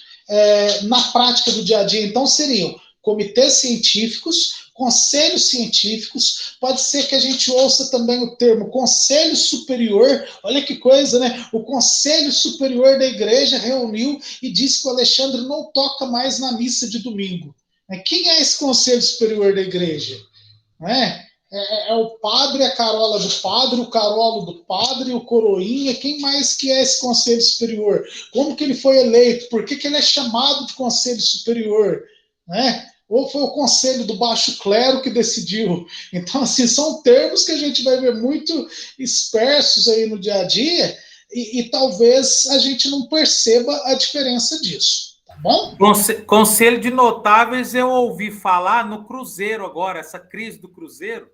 na prática do dia a dia. Então, seriam comitês científicos, conselhos científicos, pode ser que a gente ouça também o termo Conselho Superior, olha que coisa, né? O Conselho Superior da Igreja reuniu e disse que o Alexandre não toca mais na missa de domingo. Quem é esse Conselho Superior da Igreja? É o padre, a carola do padre, o carolo do padre, o coroinha, quem mais que é esse Conselho Superior? Como que ele foi eleito? Por que ele é chamado de Conselho Superior? Né? Ou foi o conselho do baixo clero que decidiu? Então, assim, são termos que a gente vai ver muito dispersos aí no dia a dia e talvez a gente não perceba a diferença disso, tá bom? Conselho de notáveis eu ouvi falar no Cruzeiro agora, essa crise do Cruzeiro.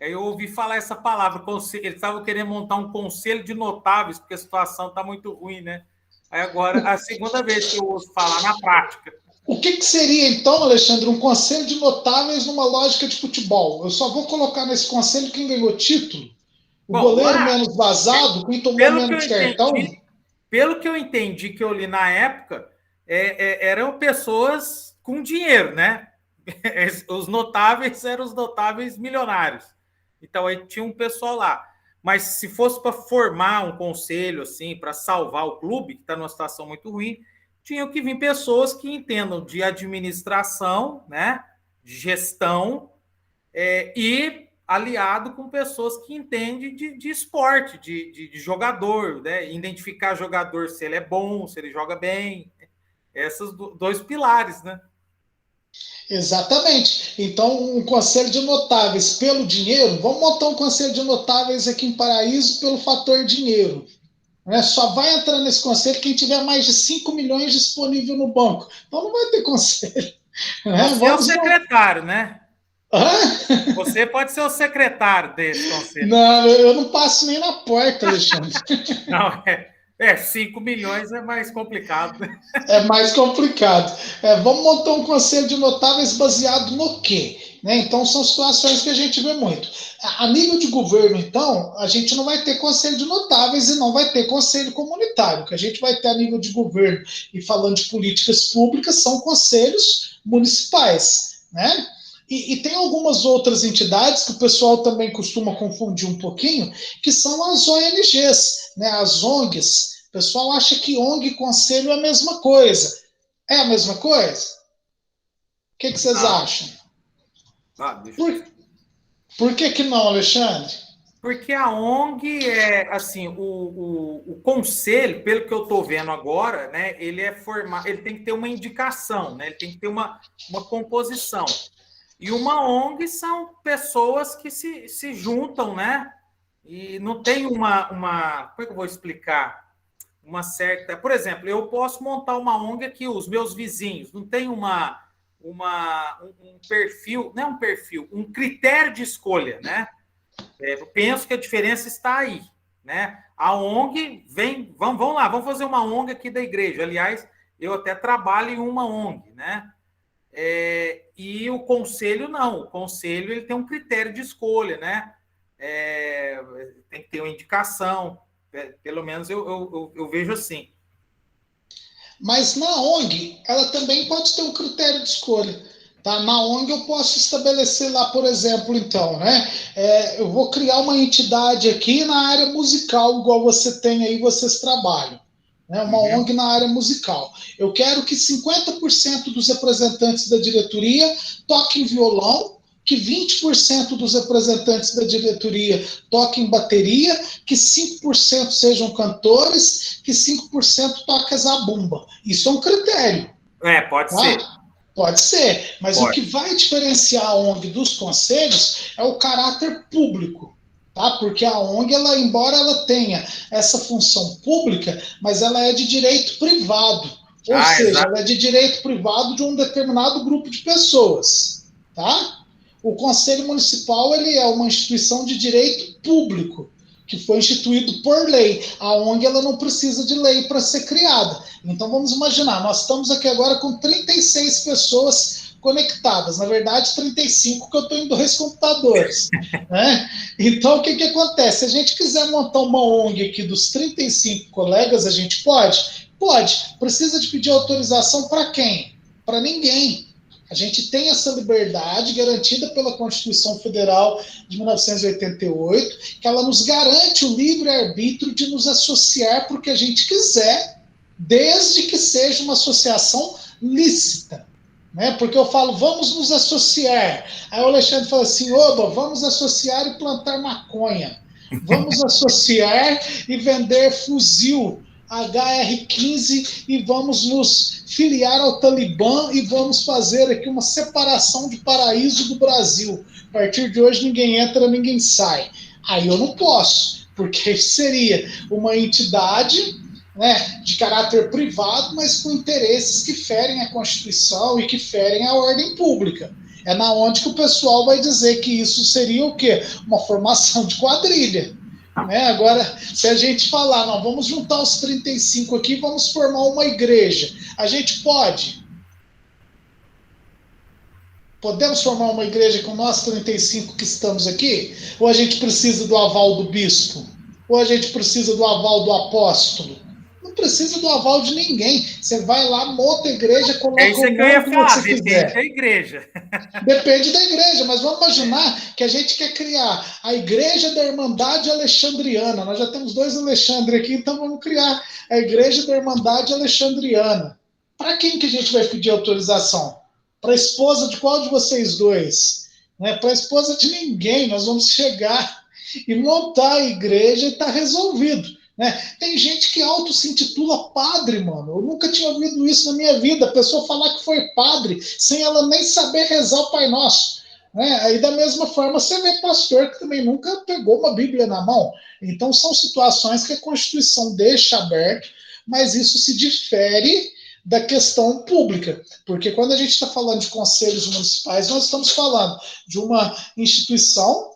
Eu ouvi falar essa palavra, eles estavam querendo montar um conselho de notáveis, porque a situação está muito ruim, né? Aí agora, a segunda vez que eu ouço falar na prática. O que seria, então, Alexandre, um conselho de notáveis numa lógica de futebol? Eu só vou colocar nesse conselho quem ganhou título, o Bom, goleiro lá, menos vazado, quem tomou menos cartão. Pelo que eu entendi que eu li na época, eram pessoas com dinheiro, né? Os notáveis eram os notáveis milionários. Então, aí tinha um pessoal lá. Mas se fosse para formar um conselho, assim, para salvar o clube, que está numa situação muito ruim, tinham que vir pessoas que entendam de administração, né? De gestão, e aliado com pessoas que entendem de esporte, de jogador, né? Identificar jogador se ele é bom, se ele joga bem. esses dois pilares, né? Exatamente. Então, um conselho de notáveis pelo dinheiro, vamos montar um conselho de notáveis aqui em Paraíso pelo fator dinheiro. Né? Só vai entrar nesse conselho quem tiver mais de 5 milhões disponível no banco. Então não vai ter conselho. Né? Você é o secretário, né? Hã? Você pode ser o secretário desse conselho. Não, eu não passo nem na porta, Alexandre. Não, 5 milhões é mais complicado. É mais complicado. Vamos montar um conselho de notáveis baseado no quê? Né? Então, são situações que a gente vê muito. A nível de governo, então, a gente não vai ter conselho de notáveis e não vai ter conselho comunitário. O que a gente vai ter a nível de governo e falando de políticas públicas são conselhos municipais. Né? E tem algumas outras entidades que o pessoal também costuma confundir um pouquinho, que são as ONGs, né? As ONGs. O pessoal acha que ONG e conselho é a mesma coisa. É a mesma coisa? O que vocês acham? Por que não, Alexandre? Porque a ONG é assim, o conselho, pelo que eu estou vendo agora, né, ele é formado, ele tem que ter uma indicação, né, ele tem que ter uma composição. E uma ONG são pessoas que se juntam, né? E não tem uma. Como é que eu vou explicar? Uma certa. Por exemplo, eu posso montar uma ONG aqui, os meus vizinhos, não tem um perfil, não é um perfil, um critério de escolha, né? Eu penso que a diferença está aí, né? A ONG vem, vamos lá, vamos fazer uma ONG aqui da igreja. Aliás, eu até trabalho em uma ONG, né? E o conselho não, o conselho ele tem um critério de escolha, né? Tem que ter uma indicação, pelo menos eu vejo assim. Mas na ONG, ela também pode ter um critério de escolha. Tá? Na ONG eu posso estabelecer lá, por exemplo, então, né? Eu vou criar uma entidade aqui na área musical, igual você tem aí, vocês trabalham. Né? Uma ONG na área musical. Eu quero que 50% dos representantes da diretoria toquem violão, que 20% dos representantes da diretoria toquem bateria, que 5% sejam cantores, que 5% toquem zabumba. Isso é um critério. Pode ser. Pode ser, mas o que vai diferenciar a ONG dos conselhos é o caráter público. Tá? Porque a ONG, embora ela tenha essa função pública, mas ela é de direito privado. Ou seja, ela é de direito privado de um determinado grupo de pessoas. Tá? O Conselho Municipal ele é uma instituição de direito público, que foi instituído por lei. A ONG ela não precisa de lei para ser criada. Então vamos imaginar, nós estamos aqui agora com 36 pessoas conectadas, na verdade 35, que eu estou em 2 computadores. Né? Então o que acontece? Se a gente quiser montar uma ONG aqui dos 35 colegas, a gente pode? Pode. Precisa de pedir autorização para quem? Para ninguém. A gente tem essa liberdade garantida pela Constituição Federal de 1988, que ela nos garante o livre-arbítrio de nos associar para o que a gente quiser, desde que seja uma associação lícita. Né? Porque eu falo, vamos nos associar. Aí o Alexandre fala assim, oba, vamos associar e plantar maconha. Vamos associar e vender fuzil HR-15 e vamos nos filiar ao Talibã e vamos fazer aqui uma separação de paraíso do Brasil. A partir de hoje ninguém entra, ninguém sai. Aí eu não posso, porque seria uma entidade, né, de caráter privado, mas com interesses que ferem a Constituição e que ferem a ordem pública. É na onde que o pessoal vai dizer que isso seria o quê? Uma formação de quadrilha. Né? Agora, se a gente falar, não, vamos juntar os 35 aqui, vamos formar uma igreja. A gente pode? Podemos formar uma igreja com nós 35 que estamos aqui? Ou a gente precisa do aval do bispo? Ou a gente precisa do aval do apóstolo? Não precisa do aval de ninguém. Você vai lá, monta a igreja, coloca o nome que você quiser. Depende da igreja. Depende da igreja, mas vamos imaginar que a gente quer criar a Igreja da Irmandade Alexandriana. Nós já temos 2 Alexandre aqui, então vamos criar a Igreja da Irmandade Alexandriana. Para quem que a gente vai pedir autorização? Para a esposa de qual de vocês 2? Né? Para a esposa de ninguém. Nós vamos chegar e montar a igreja e está resolvido. Né? Tem gente que auto se intitula padre, mano. Eu nunca tinha ouvido isso na minha vida. A pessoa falar que foi padre sem ela nem saber rezar o Pai Nosso. Né? Aí, da mesma forma, você vê pastor que também nunca pegou uma Bíblia na mão. Então, são situações que a Constituição deixa aberto, mas isso se difere da questão pública. Porque quando a gente está falando de conselhos municipais, nós estamos falando de uma instituição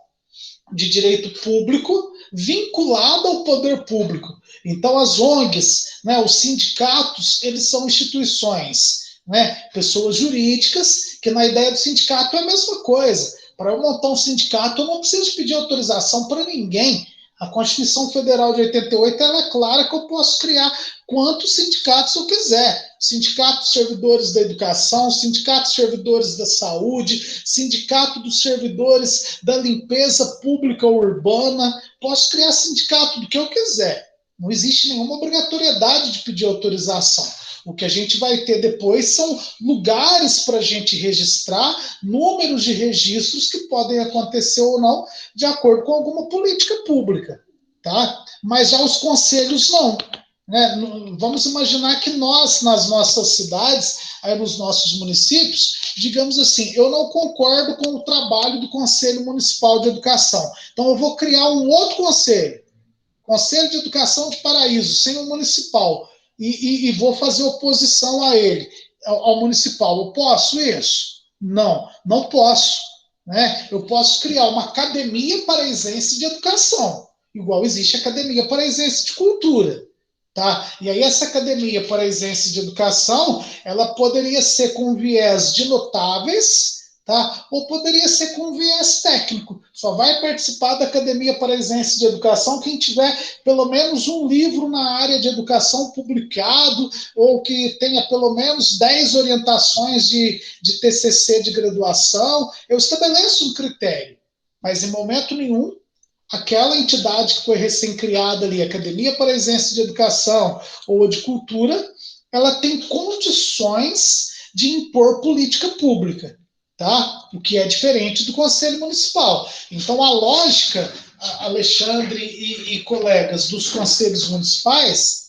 de direito público vinculada ao poder público. Então, as ONGs, né, os sindicatos, eles são instituições, né, pessoas jurídicas, que na ideia do sindicato é a mesma coisa. Para eu montar um sindicato, eu não preciso pedir autorização para ninguém. A Constituição Federal de 88 ela é clara que eu posso criar quantos sindicatos eu quiser. Sindicato dos servidores da educação, sindicato dos servidores da saúde, sindicato dos servidores da limpeza pública urbana. Posso criar sindicato do que eu quiser. Não existe nenhuma obrigatoriedade de pedir autorização. O que a gente vai ter depois são lugares para a gente registrar, números de registros que podem acontecer ou não, de acordo com alguma política pública. Tá? Mas já os conselhos não. Né? Vamos imaginar que nós, nas nossas cidades, aí nos nossos municípios, digamos assim, eu não concordo com o trabalho do Conselho Municipal de Educação. Então eu vou criar um outro conselho, Conselho de Educação de Paraíso, sem o municipal, e vou fazer oposição a ele, ao municipal. Eu posso isso? Não, não posso. Né? Eu posso criar uma academia paraisense de educação, igual existe a academia paraisense de cultura. Tá? E aí essa academia paraisense de educação, ela poderia ser com viés de notáveis, tá? Ou poderia ser com viés técnico. Só vai participar da academia paraisense de educação quem tiver pelo menos um livro na área de educação publicado, ou que tenha pelo menos 10 orientações de TCC de graduação. Eu estabeleço um critério, mas em momento nenhum aquela entidade que foi recém-criada ali, Academia Paraisense de Educação ou de Cultura, ela tem condições de impor política pública, tá? O que é diferente do Conselho Municipal. Então, a lógica, Alexandre e colegas dos conselhos municipais,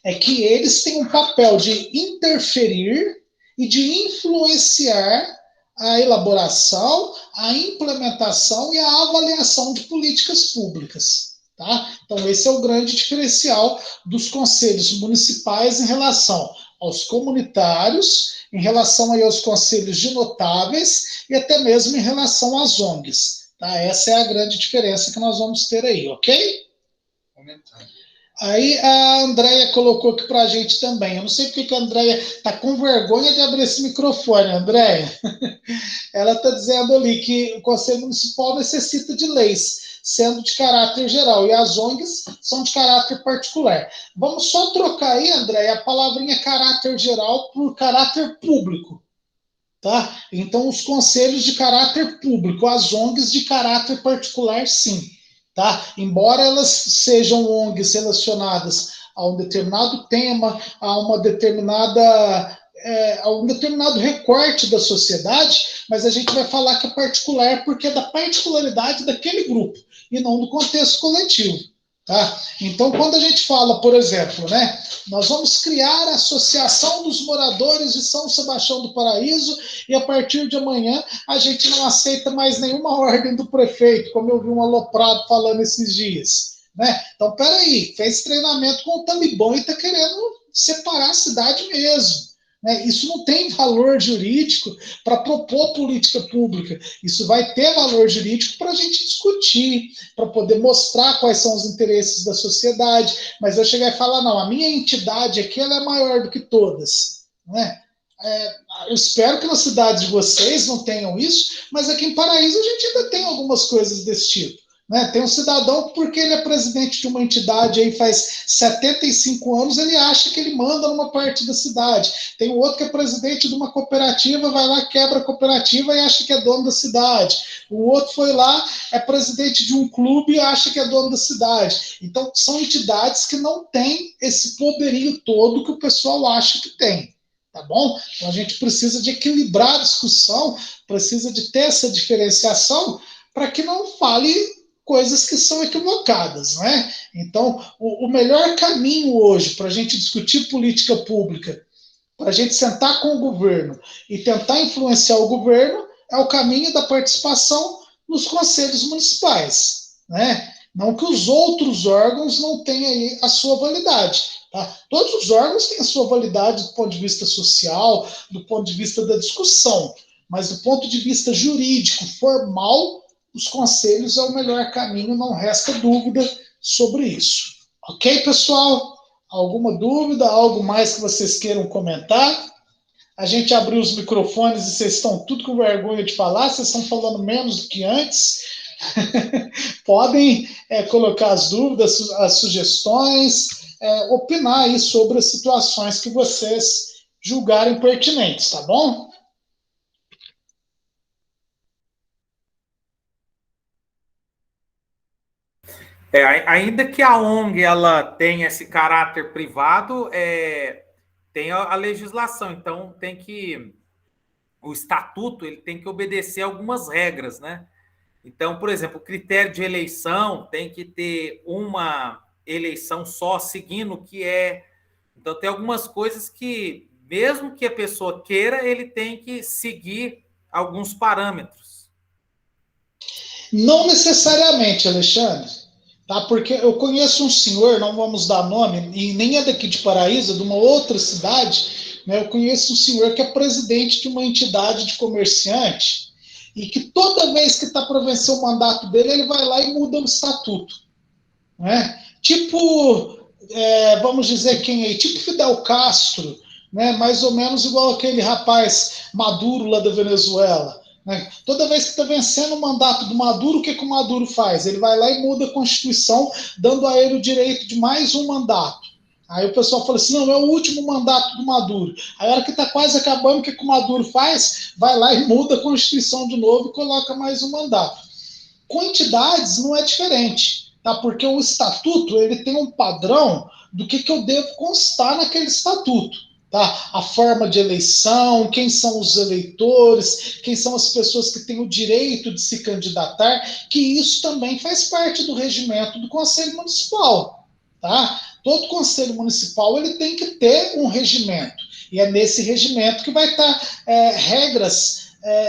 é que eles têm um papel de interferir e de influenciar a elaboração, a implementação e a avaliação de políticas públicas. Tá? Então, esse é o grande diferencial dos conselhos municipais em relação aos comunitários, em relação aí aos conselhos de notáveis e até mesmo em relação às ONGs. Tá? Essa é a grande diferença que nós vamos ter aí, ok? Aí a Andréia colocou aqui para a gente também. Eu não sei porque a Andréia está com vergonha de abrir esse microfone, Andréia. Ela está dizendo ali que o Conselho Municipal necessita de leis, sendo de caráter geral, e as ONGs são de caráter particular. Vamos só trocar aí, Andréia, a palavrinha caráter geral por caráter público. Tá? Então, os conselhos de caráter público, as ONGs de caráter particular, sim. Tá? Embora elas sejam ONGs relacionadas a um determinado tema, a um determinado recorte da sociedade, mas a gente vai falar que é particular porque é da particularidade daquele grupo e não do contexto coletivo. Tá? Então, quando a gente fala, por exemplo, né, nós vamos criar a Associação dos Moradores de São Sebastião do Paraíso e a partir de amanhã a gente não aceita mais nenhuma ordem do prefeito, como eu vi um aloprado falando esses dias. Né? Então, peraí, fez treinamento com o Talibã e está querendo separar a cidade mesmo. Isso não tem valor jurídico para propor política pública. Isso vai ter valor jurídico para a gente discutir, para poder mostrar quais são os interesses da sociedade. Mas eu chegar e falar, não, a minha entidade aqui ela é maior do que todas. Né? Eu espero que nas cidades de vocês não tenham isso, mas aqui em Paraíso a gente ainda tem algumas coisas desse tipo. Né? Tem um cidadão que, porque ele é presidente de uma entidade aí faz 75 anos, ele acha que ele manda numa parte da cidade. Tem um outro que é presidente de uma cooperativa, vai lá, quebra a cooperativa e acha que é dono da cidade. O outro foi lá, é presidente de um clube e acha que é dono da cidade. Então, são entidades que não têm esse poderio todo que o pessoal acha que tem. Tá bom? Então, a gente precisa de equilibrar a discussão, precisa de ter essa diferenciação para que não fale coisas que são equivocadas, né? Então, o melhor caminho hoje para a gente discutir política pública, para a gente sentar com o governo e tentar influenciar o governo, é o caminho da participação nos conselhos municipais, né? Não que os outros órgãos não tenham aí a sua validade. Tá? Todos os órgãos têm a sua validade do ponto de vista social, do ponto de vista da discussão, mas do ponto de vista jurídico, formal, os conselhos é o melhor caminho, não resta dúvida sobre isso. Ok, pessoal? Alguma dúvida, algo mais que vocês queiram comentar? A gente abriu os microfones e vocês estão tudo com vergonha de falar, vocês estão falando menos do que antes. Podem colocar as dúvidas, as sugestões, opinar aí sobre as situações que vocês julgarem pertinentes, tá bom? Ainda que a ONG ela tenha esse caráter privado, tem a legislação, então tem que o estatuto ele tem que obedecer algumas regras, né? Então, por exemplo, o critério de eleição tem que ter uma eleição só seguindo o que é. Então, tem algumas coisas que, mesmo que a pessoa queira, ele tem que seguir alguns parâmetros. Não necessariamente, Alexandre, tá? Porque eu conheço um senhor, não vamos dar nome, e nem é daqui de Paraíso, é de uma outra cidade, né? Eu conheço um senhor que é presidente de uma entidade de comerciante e que toda vez que está para vencer o mandato dele, ele vai lá e muda o estatuto, né? Tipo, vamos dizer quem aí, tipo Fidel Castro, né? Mais ou menos igual aquele rapaz Maduro lá da Venezuela. Né? Toda vez que está vencendo o mandato do Maduro, o que o Maduro faz? Ele vai lá e muda a Constituição, dando a ele o direito de mais um mandato. Aí o pessoal fala assim, não, é o último mandato do Maduro. Aí a hora que está quase acabando, o que o Maduro faz? Vai lá e muda a Constituição de novo e coloca mais um mandato. Com entidades não é diferente, tá? Porque o estatuto ele tem um padrão do que eu devo constar naquele estatuto. Tá? A forma de eleição, quem são os eleitores, quem são as pessoas que têm o direito de se candidatar, que isso também faz parte do regimento do Conselho Municipal. Tá? Todo Conselho Municipal ele tem que ter um regimento, e é nesse regimento que vai estar regras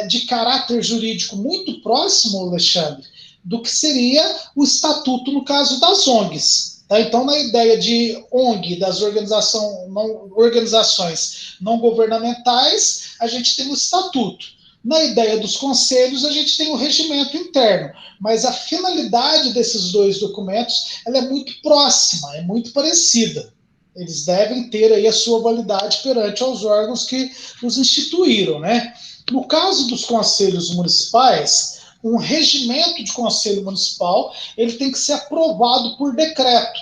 de caráter jurídico muito próximo, Alexandre, do que seria o estatuto no caso das ONGs. Tá? Então, na ideia de ONG, das organizações não governamentais, a gente tem o estatuto. Na ideia dos conselhos, a gente tem o regimento interno. Mas a finalidade desses dois documentos ela é muito próxima, é muito parecida. Eles devem ter aí a sua validade perante aos órgãos que os instituíram, né? No caso dos conselhos municipais, um regimento de conselho municipal ele tem que ser aprovado por decreto.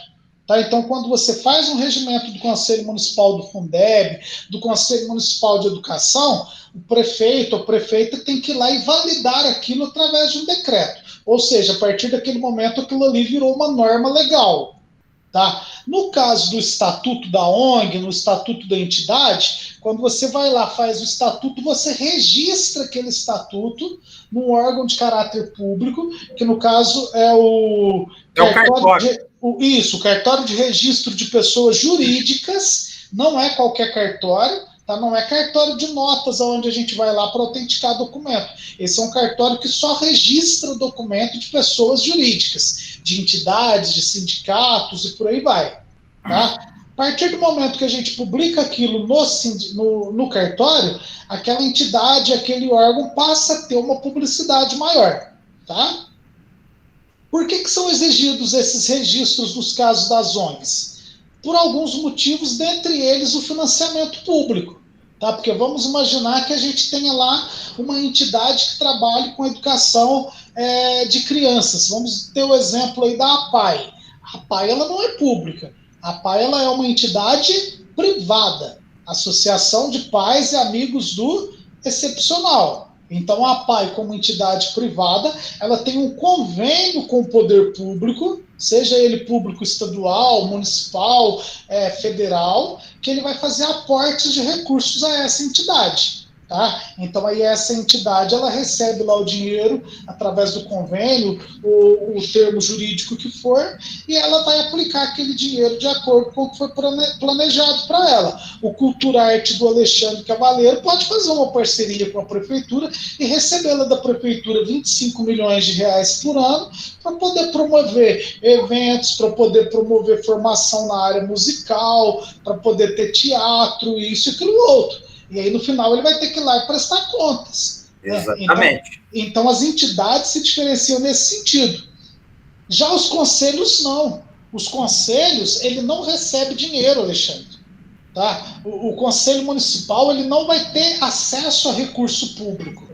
Tá? Então, quando você faz um regimento do Conselho Municipal do Fundeb, do Conselho Municipal de Educação, o prefeito ou prefeita tem que ir lá e validar aquilo através de um decreto. Ou seja, a partir daquele momento, aquilo ali virou uma norma legal. Tá? No caso do estatuto da ONG, no estatuto da entidade, quando você vai lá, faz o estatuto, você registra aquele estatuto num órgão de caráter público, que no caso é o cartório. O cartório de registro de pessoas jurídicas, não é qualquer cartório, tá? Não é cartório de notas onde a gente vai lá para autenticar documento. Esse é um cartório que só registra documento de pessoas jurídicas, de entidades, de sindicatos e por aí vai. Tá? A partir do momento que a gente publica aquilo no cartório, aquela entidade, aquele órgão passa a ter uma publicidade maior. Tá? Por que são exigidos esses registros nos casos das ONGs? Por alguns motivos, dentre eles o financiamento público. Tá? Porque vamos imaginar que a gente tenha lá uma entidade que trabalhe com educação de crianças. Vamos ter o exemplo aí da APAE. A APAE ela não é pública. A APAE ela é uma entidade privada, Associação de Pais e Amigos do Excepcional. Então, a APAE, como entidade privada, ela tem um convênio com o poder público, seja ele público estadual, municipal, federal, que ele vai fazer aportes de recursos a essa entidade. Tá? Então, aí essa entidade ela recebe lá o dinheiro através do convênio, o termo jurídico que for, e ela vai aplicar aquele dinheiro de acordo com o que foi planejado para ela. O Culturarte do Alexandre Cavaleiro pode fazer uma parceria com a prefeitura e recebê-la da prefeitura 25 milhões de reais por ano para poder promover eventos, para poder promover formação na área musical, para poder ter teatro, isso e aquilo outro. E aí, no final, ele vai ter que ir lá e prestar contas. Exatamente. Né? Então, as entidades se diferenciam nesse sentido. Já os conselhos, não. Os conselhos, ele não recebe dinheiro, Alexandre. Tá? O Conselho Municipal ele não vai ter acesso a recurso público.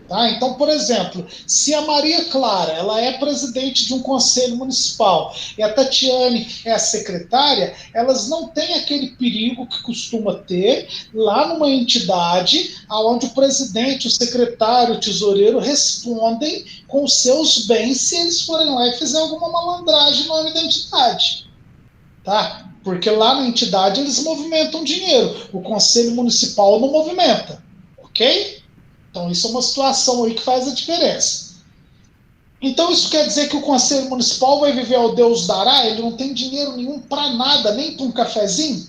Tá? Então, por exemplo, se a Maria Clara ela é presidente de um conselho municipal e a Tatiane é a secretária, elas não têm aquele perigo que costuma ter lá numa entidade onde o presidente, o secretário, o tesoureiro respondem com os seus bens se eles forem lá e fizerem alguma malandragem no nome da entidade. Tá? Porque lá na entidade eles movimentam dinheiro, o conselho municipal não movimenta, ok? Então, isso é uma situação aí que faz a diferença. Então, isso quer dizer que o Conselho Municipal vai viver ao Deus dará? Ele não tem dinheiro nenhum para nada, nem para um cafezinho?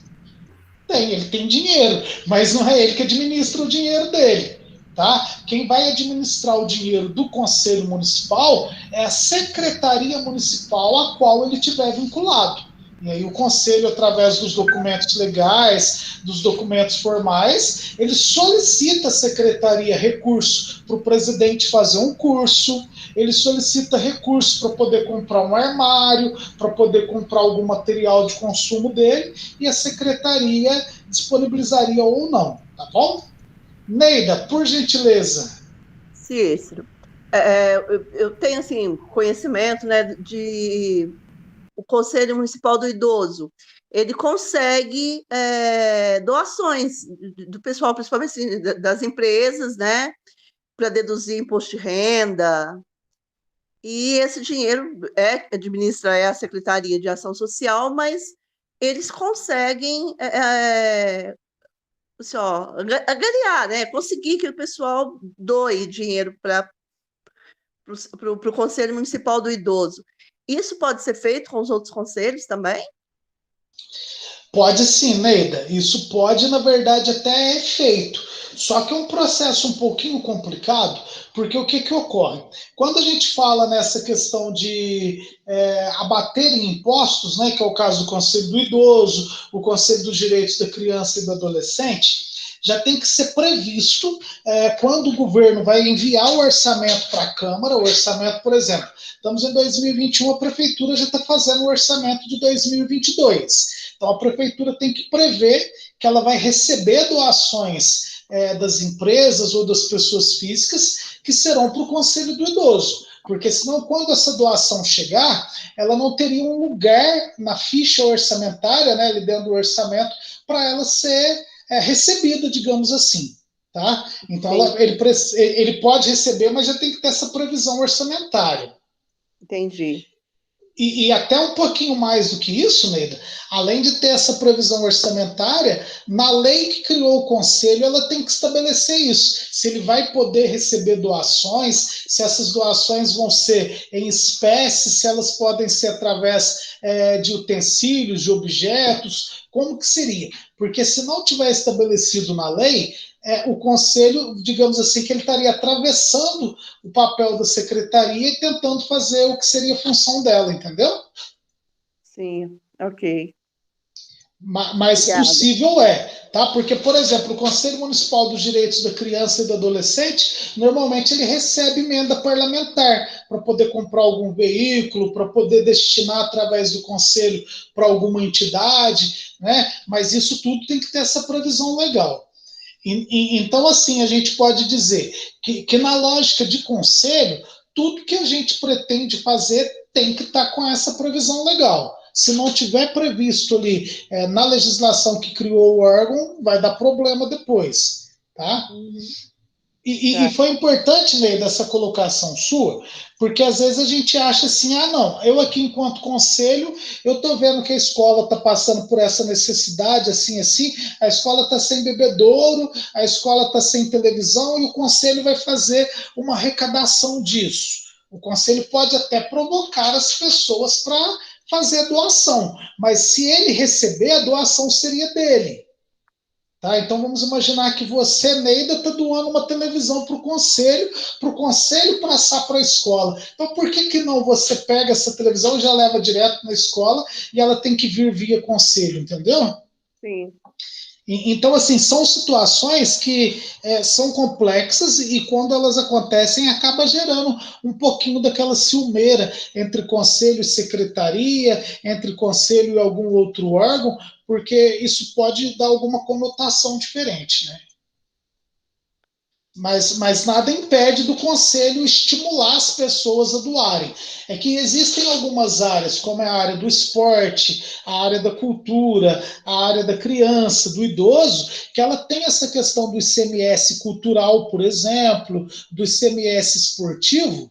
Ele tem dinheiro, mas não é ele que administra o dinheiro dele. Tá? Quem vai administrar o dinheiro do Conselho Municipal é a Secretaria Municipal a qual ele tiver vinculado. E aí o Conselho, através dos documentos legais, dos documentos formais, ele solicita à Secretaria recurso para o presidente fazer um curso, ele solicita recurso para poder comprar um armário, para poder comprar algum material de consumo dele, e a Secretaria disponibilizaria ou não, tá bom? Neida, por gentileza. Cícero, eu tenho assim, conhecimento, né, de o Conselho Municipal do Idoso, ele consegue doações do pessoal, principalmente assim, das empresas, né, para deduzir imposto de renda, e esse dinheiro administra a Secretaria de Ação Social, mas eles conseguem assim, angariar, né, conseguir que o pessoal doe dinheiro para o Conselho Municipal do Idoso. Isso pode ser feito com os outros conselhos também? Pode sim, Neida. Isso pode, na verdade, até é feito. Só que é um processo um pouquinho complicado, porque o que ocorre? Quando a gente fala nessa questão de abater em impostos, né, que é o caso do Conselho do Idoso, o Conselho dos Direitos da Criança e do Adolescente, já tem que ser previsto quando o governo vai enviar o orçamento para a Câmara, o orçamento, por exemplo, estamos em 2021, a Prefeitura já está fazendo o orçamento de 2022. Então, a Prefeitura tem que prever que ela vai receber doações das empresas ou das pessoas físicas que serão para o Conselho do Idoso. Porque senão, quando essa doação chegar, ela não teria um lugar na ficha orçamentária, né, ali dentro do orçamento, para ela ser recebida, digamos assim. Tá? Então, ele pode receber, mas já tem que ter essa previsão orçamentária. Entendi. E até um pouquinho mais do que isso, Neida, além de ter essa previsão orçamentária, na lei que criou o Conselho, ela tem que estabelecer isso. Se ele vai poder receber doações, se essas doações vão ser em espécie, se elas podem ser através de utensílios, de objetos, como que seria? Porque se não tiver estabelecido na lei, o Conselho, digamos assim, que ele estaria atravessando o papel da Secretaria e tentando fazer o que seria a função dela, entendeu? Sim, ok. Mas obrigada. Possível tá? Porque, por exemplo, o Conselho Municipal dos Direitos da Criança e do Adolescente, normalmente ele recebe emenda parlamentar para poder comprar algum veículo, para poder destinar através do Conselho para alguma entidade, né? Mas isso tudo tem que ter essa previsão legal. Então, assim, a gente pode dizer que na lógica de conselho, tudo que a gente pretende fazer tem que estar com essa previsão legal. Se não tiver previsto ali na legislação que criou o órgão, vai dar problema depois, tá? E foi importante, Ney, dessa colocação sua, porque às vezes a gente acha assim, não, eu aqui enquanto conselho, eu estou vendo que a escola está passando por essa necessidade, assim, a escola está sem bebedouro, a escola está sem televisão, e o conselho vai fazer uma arrecadação disso. O conselho pode até provocar as pessoas para fazer a doação, mas se ele receber, a doação seria dele. Tá? Então vamos imaginar que você, Neida, está doando uma televisão para o conselho passar para a escola. Então por que não você pega essa televisão e já leva direto na escola e ela tem que vir via conselho, entendeu? Sim. Então, assim, são situações que são complexas e quando elas acontecem acaba gerando um pouquinho daquela ciumeira entre conselho e secretaria, entre conselho e algum outro órgão, porque isso pode dar alguma conotação diferente, né? Mas nada impede do conselho estimular as pessoas a doarem. É que existem algumas áreas, como é a área do esporte, a área da cultura, a área da criança, do idoso, que ela tem essa questão do ICMS cultural, por exemplo, do ICMS esportivo.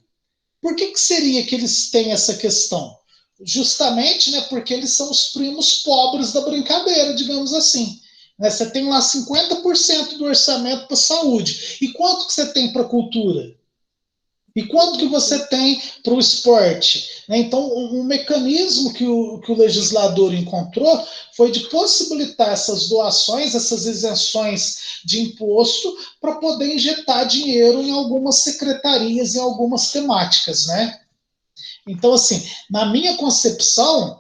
Por que seria que eles têm essa questão? Justamente, né, porque eles são os primos pobres da brincadeira, digamos assim. Você tem lá 50% do orçamento para saúde. E quanto que você tem para cultura? E quanto que você tem para o esporte? Então, um mecanismo que o legislador encontrou foi de possibilitar essas doações, essas isenções de imposto, para poder injetar dinheiro em algumas secretarias, em algumas temáticas, né? Então, assim, na minha concepção,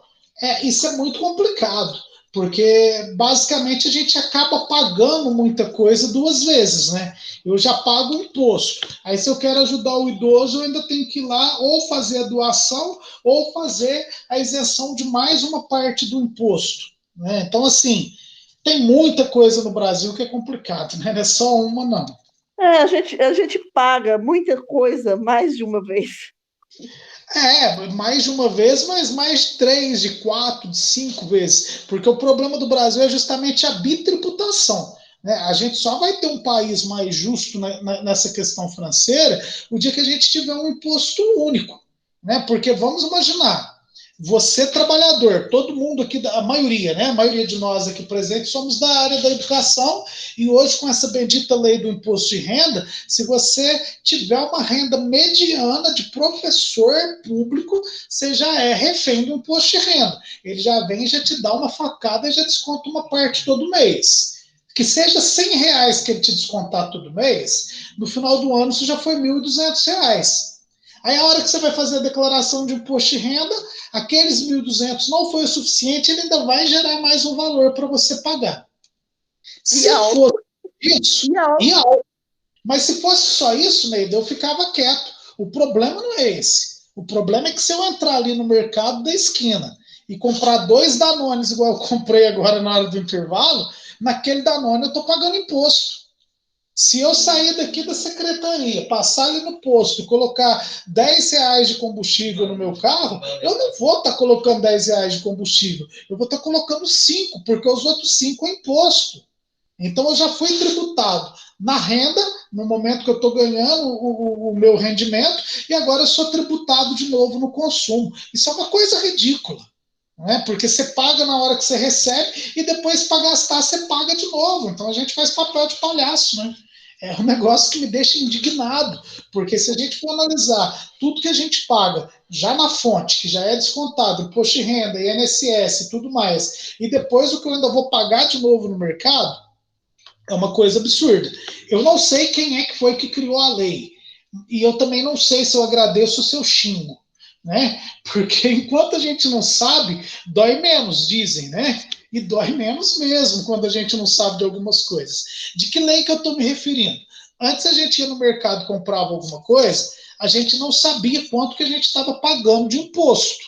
isso é muito complicado, porque basicamente a gente acaba pagando muita coisa duas vezes, né? Eu já pago o imposto. Aí, se eu quero ajudar o idoso, eu ainda tenho que ir lá ou fazer a doação ou fazer a isenção de mais uma parte do imposto, né? Então, assim, tem muita coisa no Brasil que é complicado, né? Não é só uma, não. A gente paga muita coisa mais de uma vez. Mais de uma vez, mas mais de 3, de 4, de 5 vezes. Porque o problema do Brasil é justamente a bitributação. Né? A gente só vai ter um país mais justo nessa questão financeira o dia que a gente tiver um imposto único. Né? Porque vamos imaginar, você trabalhador, todo mundo aqui, a maioria, né? A maioria de nós aqui presentes somos da área da educação e hoje com essa bendita lei do imposto de renda, se você tiver uma renda mediana de professor público, você já é refém do imposto de renda. Ele já vem, já te dá uma facada e já desconta uma parte todo mês. Que seja R$100 que ele te descontar todo mês, no final do ano isso já foi R$1.200. Aí a hora que você vai fazer a declaração de imposto de renda, aqueles 1.200 não foi o suficiente, ele ainda vai gerar mais um valor para você pagar. Se fosse isso, mas se fosse só isso, Neida, eu ficava quieto. O problema não é esse. O problema é que se eu entrar ali no mercado da esquina e comprar 2 Danones, igual eu comprei agora na hora do intervalo, naquele Danone eu estou pagando imposto. Se eu sair daqui da secretaria, passar ali no posto e colocar R$10 de combustível no meu carro, eu não vou estar colocando R$10 de combustível. Eu vou estar colocando 5, porque os outros 5 é imposto. Então eu já fui tributado na renda, no momento que eu estou ganhando o meu rendimento, e agora eu sou tributado de novo no consumo. Isso é uma coisa ridícula. Né? Porque você paga na hora que você recebe e depois para gastar você paga de novo. Então a gente faz papel de palhaço, né? É um negócio que me deixa indignado, porque se a gente for analisar tudo que a gente paga já na fonte, que já é descontado, imposto de renda, INSS e tudo mais, e depois o que eu ainda vou pagar de novo no mercado, é uma coisa absurda. Eu não sei quem é que foi que criou a lei, e eu também não sei se eu agradeço ou se eu xingo. Né? Porque enquanto a gente não sabe, dói menos, dizem, né? E dói menos mesmo quando a gente não sabe de algumas coisas. De que lei que eu estou me referindo? Antes a gente ia no mercado e comprava alguma coisa, a gente não sabia quanto que a gente estava pagando de imposto.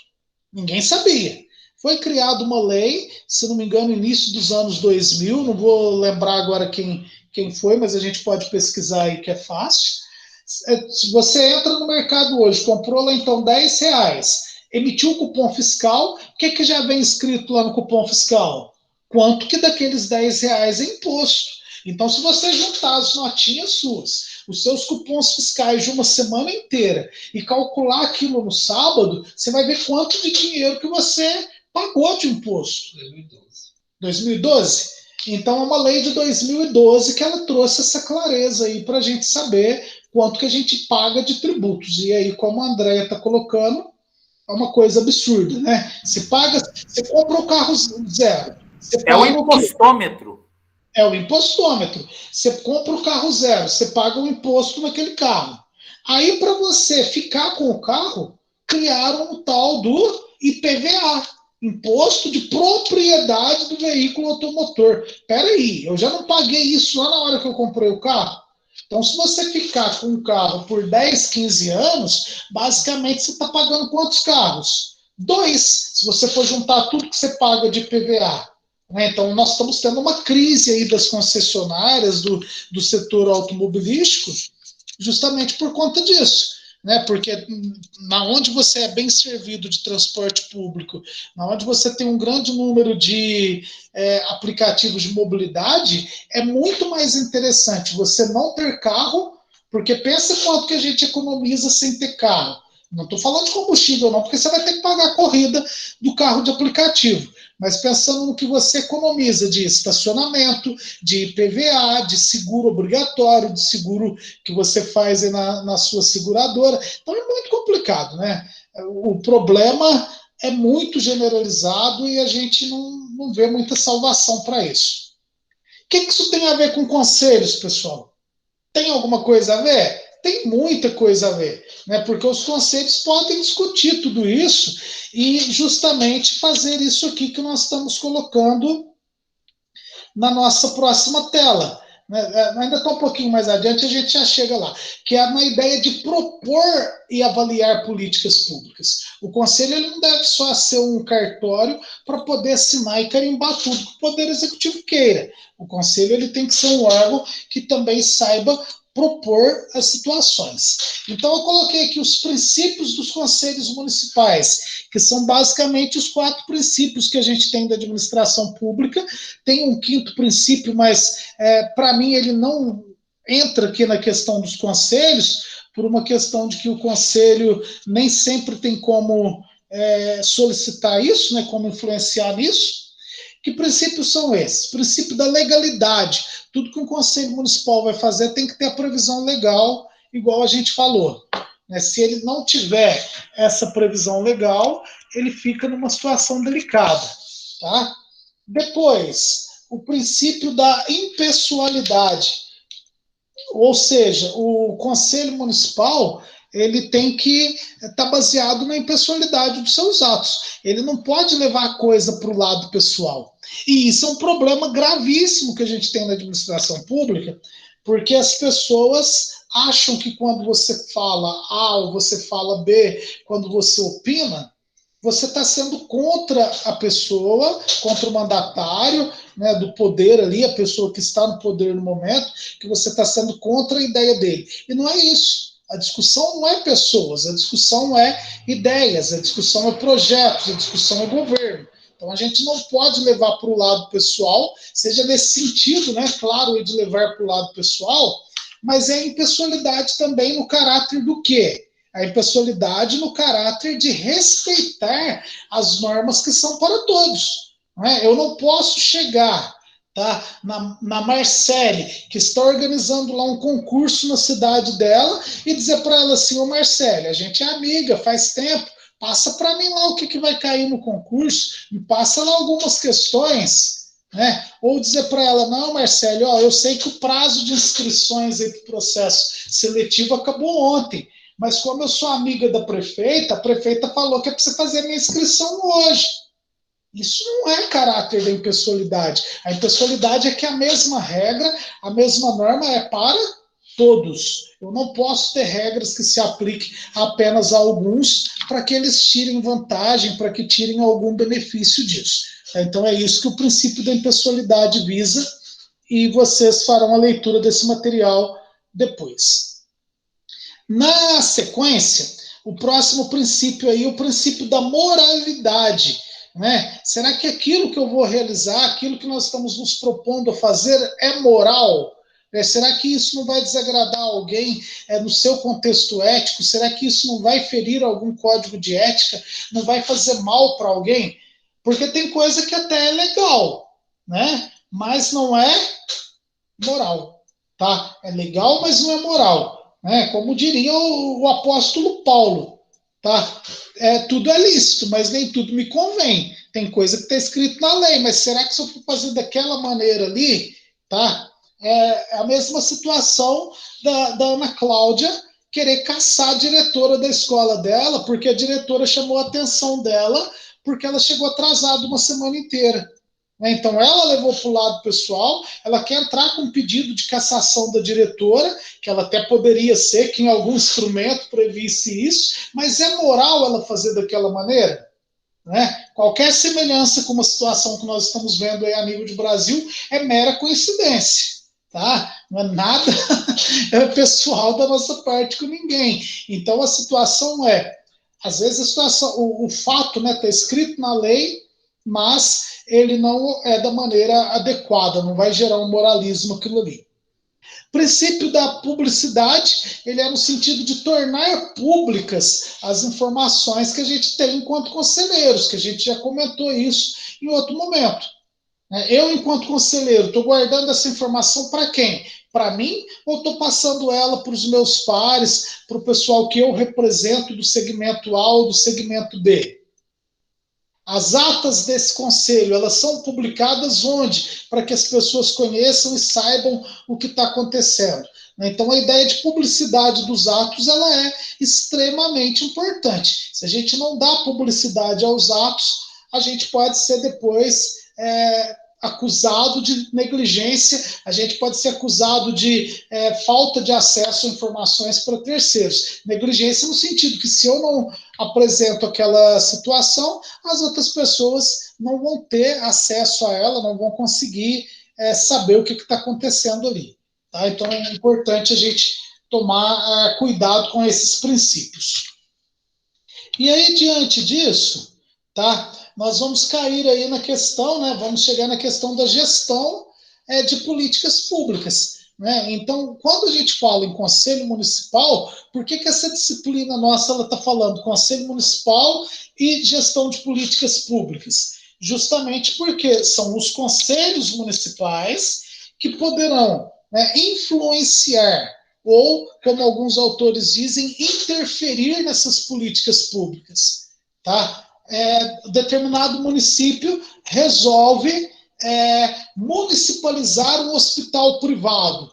Ninguém sabia. Foi criada uma lei, se não me engano, no início dos anos 2000, não vou lembrar agora quem foi, mas a gente pode pesquisar aí que é fácil. Se você entra no mercado hoje, comprou lá então R$10, emitiu o cupom fiscal, o que já vem escrito lá no cupom fiscal? Quanto que daqueles R$10 é imposto. Então, se você juntar as notinhas suas os seus cupons fiscais de uma semana inteira e calcular aquilo no sábado, você vai ver quanto de dinheiro que você pagou de imposto. 2012? Então, é uma lei de 2012 que ela trouxe essa clareza aí para a gente saber quanto que a gente paga de tributos. E aí, como a Andréia está colocando, é uma coisa absurda, né? Você paga, você compra o carro zero. Você É o paga impostômetro. É o impostômetro. Você compra o carro zero, você paga o imposto naquele carro. Aí, para você ficar com o carro, criaram o tal do IPVA, Imposto de Propriedade do Veículo Automotor. Peraí, eu já não paguei isso lá na hora que eu comprei o carro? Então, se você ficar com o carro por 10, 15 anos, basicamente você está pagando quantos carros? 2, se você for juntar tudo que você paga de IPVA. Então, nós estamos tendo uma crise aí das concessionárias, do setor automobilístico, justamente por conta disso. Porque na onde você é bem servido de transporte público, na onde você tem um grande número de aplicativos de mobilidade, é muito mais interessante você não ter carro, porque pensa quanto que a gente economiza sem ter carro. Não estou falando de combustível, não, porque você vai ter que pagar a corrida do carro de aplicativo. Mas pensando no que você economiza de estacionamento, de IPVA, de seguro obrigatório, de seguro que você faz aí na sua seguradora. Então é muito complicado, né? O problema é muito generalizado e a gente não vê muita salvação para isso. O que isso tem a ver com conselhos, pessoal? Tem alguma coisa a ver? Tem muita coisa a ver, né? Porque os conselhos podem discutir tudo isso e justamente fazer isso aqui que nós estamos colocando na nossa próxima tela. Ainda está um pouquinho mais adiante, a gente já chega lá, que é na ideia de propor e avaliar políticas públicas. O conselho ele não deve só ser um cartório para poder assinar e carimbar tudo que o Poder Executivo queira. O conselho ele tem que ser um órgão que também saiba propor as situações. Então, eu coloquei aqui os princípios dos conselhos municipais, que são basicamente os 4 princípios que a gente tem da administração pública. Tem um 5º princípio, mas para mim ele não entra aqui na questão dos conselhos, por uma questão de que o conselho nem sempre tem como solicitar isso, né, como influenciar nisso. Que princípios são esses? Princípio da legalidade. Tudo que um conselho municipal vai fazer tem que ter a previsão legal, igual a gente falou. Se ele não tiver essa previsão legal, ele fica numa situação delicada. Tá? Depois, o princípio da impessoalidade. Ou seja, o conselho municipal ele tem que estar baseado na impessoalidade dos seus atos. Ele não pode levar a coisa para o lado pessoal. E isso é um problema gravíssimo que a gente tem na administração pública, porque as pessoas acham que quando você fala A ou você fala B, quando você opina, você está sendo contra a pessoa, contra o mandatário, né, do poder ali, a pessoa que está no poder no momento, que você está sendo contra a ideia dele. E não é isso. A discussão não é pessoas, a discussão é ideias, a discussão é projetos, a discussão é governo. Então a gente não pode levar para o lado pessoal, seja nesse sentido, né, claro, de levar para o lado pessoal, mas é a impessoalidade também no caráter do quê? A impessoalidade no caráter de respeitar as normas que são para todos. Não é? Eu não posso chegar na Marcele, que está organizando lá um concurso na cidade dela, e dizer para ela assim, ô Marcele, a gente é amiga, faz tempo, passa para mim lá o que vai cair no concurso, me passa lá algumas questões, né? Ou dizer para ela, não, Marcele, eu sei que o prazo de inscrições para o processo seletivo acabou ontem, mas como eu sou amiga da prefeita, a prefeita falou que é para você fazer a minha inscrição hoje. Isso não é caráter da impessoalidade. A impessoalidade é que a mesma regra, a mesma norma é para todos. Eu não posso ter regras que se apliquem apenas a alguns para que eles tirem vantagem, para que tirem algum benefício disso. Então é isso que o princípio da impessoalidade visa e vocês farão a leitura desse material depois. Na sequência, o próximo princípio aí, o princípio da moralidade. Né? Será que aquilo que eu vou realizar, aquilo que nós estamos nos propondo a fazer é moral? Será que isso não vai desagradar alguém no seu contexto ético? Será que isso não vai ferir algum código de ética? Não vai fazer mal para alguém? Porque tem coisa que até é legal, né? Mas não é moral, tá? É legal, mas não é moral, né? Como diria o apóstolo Paulo, tá? Tudo é lícito, mas nem tudo me convém. Tem coisa que está escrito na lei, mas será que se eu for fazer daquela maneira ali, tá? É a mesma situação da Ana Cláudia querer caçar a diretora da escola dela, porque a diretora chamou a atenção dela, porque ela chegou atrasada uma semana inteira. Então, ela levou para o lado pessoal, ela quer entrar com um pedido de cassação da diretora, que ela até poderia ser, que em algum instrumento previsse isso, mas é moral ela fazer daquela maneira? Né? Qualquer semelhança com uma situação que nós estamos vendo aí a nível de Brasil é mera coincidência. Tá? Não é nada pessoal da nossa parte com ninguém. Então, a situação às vezes a situação, o fato está escrito na lei, mas ele não é da maneira adequada, não vai gerar um moralismo aquilo ali. O princípio da publicidade, ele é no sentido de tornar públicas as informações que a gente tem enquanto conselheiros, que a gente já comentou isso em outro momento. Eu, enquanto conselheiro, estou guardando essa informação para quem? Para mim, ou estou passando ela para os meus pares, para o pessoal que eu represento do segmento A ou do segmento B? As atas desse conselho, elas são publicadas onde? Para que as pessoas conheçam e saibam o que está acontecendo. Então, a ideia de publicidade dos atos, ela é extremamente importante. Se a gente não dá publicidade aos atos, a gente pode ser depois acusado de negligência, a gente pode ser acusado de falta de acesso a informações para terceiros. Negligência no sentido que se eu não apresento aquela situação, as outras pessoas não vão ter acesso a ela, não vão conseguir saber o que está acontecendo ali. Tá? Então é importante a gente tomar cuidado com esses princípios. E aí, diante disso, tá? Nós vamos cair aí na questão, né? Vamos chegar na questão da gestão de políticas públicas. Né? Então, quando a gente fala em Conselho Municipal, por que essa disciplina nossa está falando Conselho Municipal e gestão de políticas públicas? Justamente porque são os conselhos municipais que poderão influenciar ou, como alguns autores dizem, interferir nessas políticas públicas. Tá? Determinado município resolve municipalizar um hospital privado.